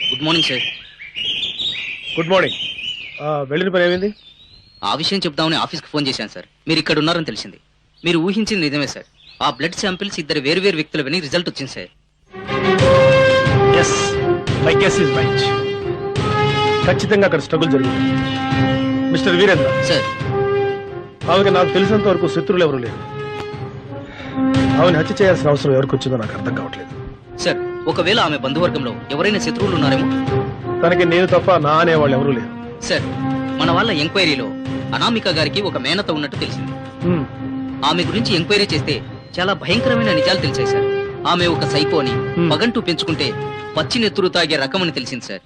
Good morning sir. Good morning. వెళ్ళిన పని ఏమైంది? ఆ విషయం చెప్దామని ఆఫీస్కి ఫోన్ చేశాను సార్. మీరు ఇక్కడ ఉన్నారని తెలిసింది. మీరు ఊహించింది నిజమే సార్. ఆ బ్లడ్ శాంపిల్స్ 2 వేరు వ్యక్తులవని రిజల్ట్ వచ్చింది sir. Yes, my guess is right. ఖచ్చితంగా అక్కడ స్ట్రగుల్ జరిగింది. మిస్టర్ వీరేంద్ర సార్, ఆమెకి నాకు తెలిసినంత వరకు శత్రువులు ఎవరు లేరు. ఆమెను హత్య చేయాల్సిన అవసరం ఎవరికి వచ్చిందో నాకు అర్థం కావట్లేదు. సార్, ఒకవేళ ఆమె బంధువర్గంలో ఎవరైనా శత్రువులు ఉన్నారేమో. తనకి నేను తప్ప నా అనేవాళ్ళు ఎవరూ లేరు. సార్, మన వాళ్ళ ఎంక్వైరీలో అనామిక గారికి ఒక మేనత ఉన్నట్టు తెలిసింది. హ్మ్. ఆమె గురించి ఎంక్వైరీ చేస్తే చాలా భయంకరమైన నిజాలు తెలిసాయి సార్. ఆమె ఒక సైకో అని, పగంటూ పెంచుకుంటే పచ్చి నెత్తురు తాగే రకమని తెలిసింది సార్.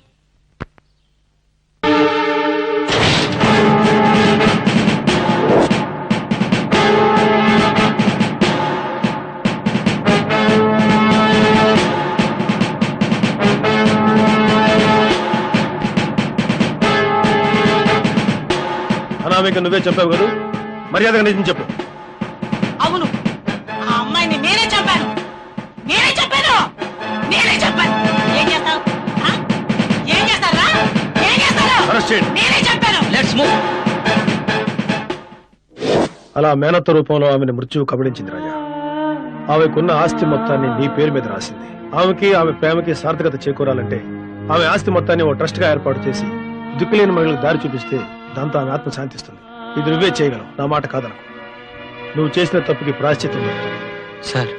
అనామిక నువ్వే చెప్పావు కదా, మర్యాదగా నిజం చెప్పు. అవును, ఆ అమ్మాయిని నేనే చెప్పాను. నేనే చెప్పాను. నేనే చెప్పాను. ఏం చేస్తావు? ఆ? ఏం చేస్తారా? ఏం చేస్తారు? అరెస్ట్ చేయండి. నేనే చెప్పాను. Let's move. అలా మేనత్త రూపంలో ఆమెను మృత్యువు కబళించింది రాజా. ఆమెకున్న ఆస్తి మొత్తాన్ని నీ పేరు మీద రాసింది. ఆమెకి ఆమె ప్రేమకి సార్థకత చేకూరాలంటే ఆమె ఆస్తి మొత్తాన్ని ఓ ట్రస్ట్ గా ఏర్పాటు చేసి దిక్కులేని మహిళలకు దారి చూపిస్తే దాంతో ఆమె ఆత్మ శాంతిస్తుంది. ఇది నువ్వే చేయగలవు, నా మాట కాదనకు. నువ్వు చేసిన తప్పుకి ప్రాశ్చిత్యం దొరుకుతుంది. సార్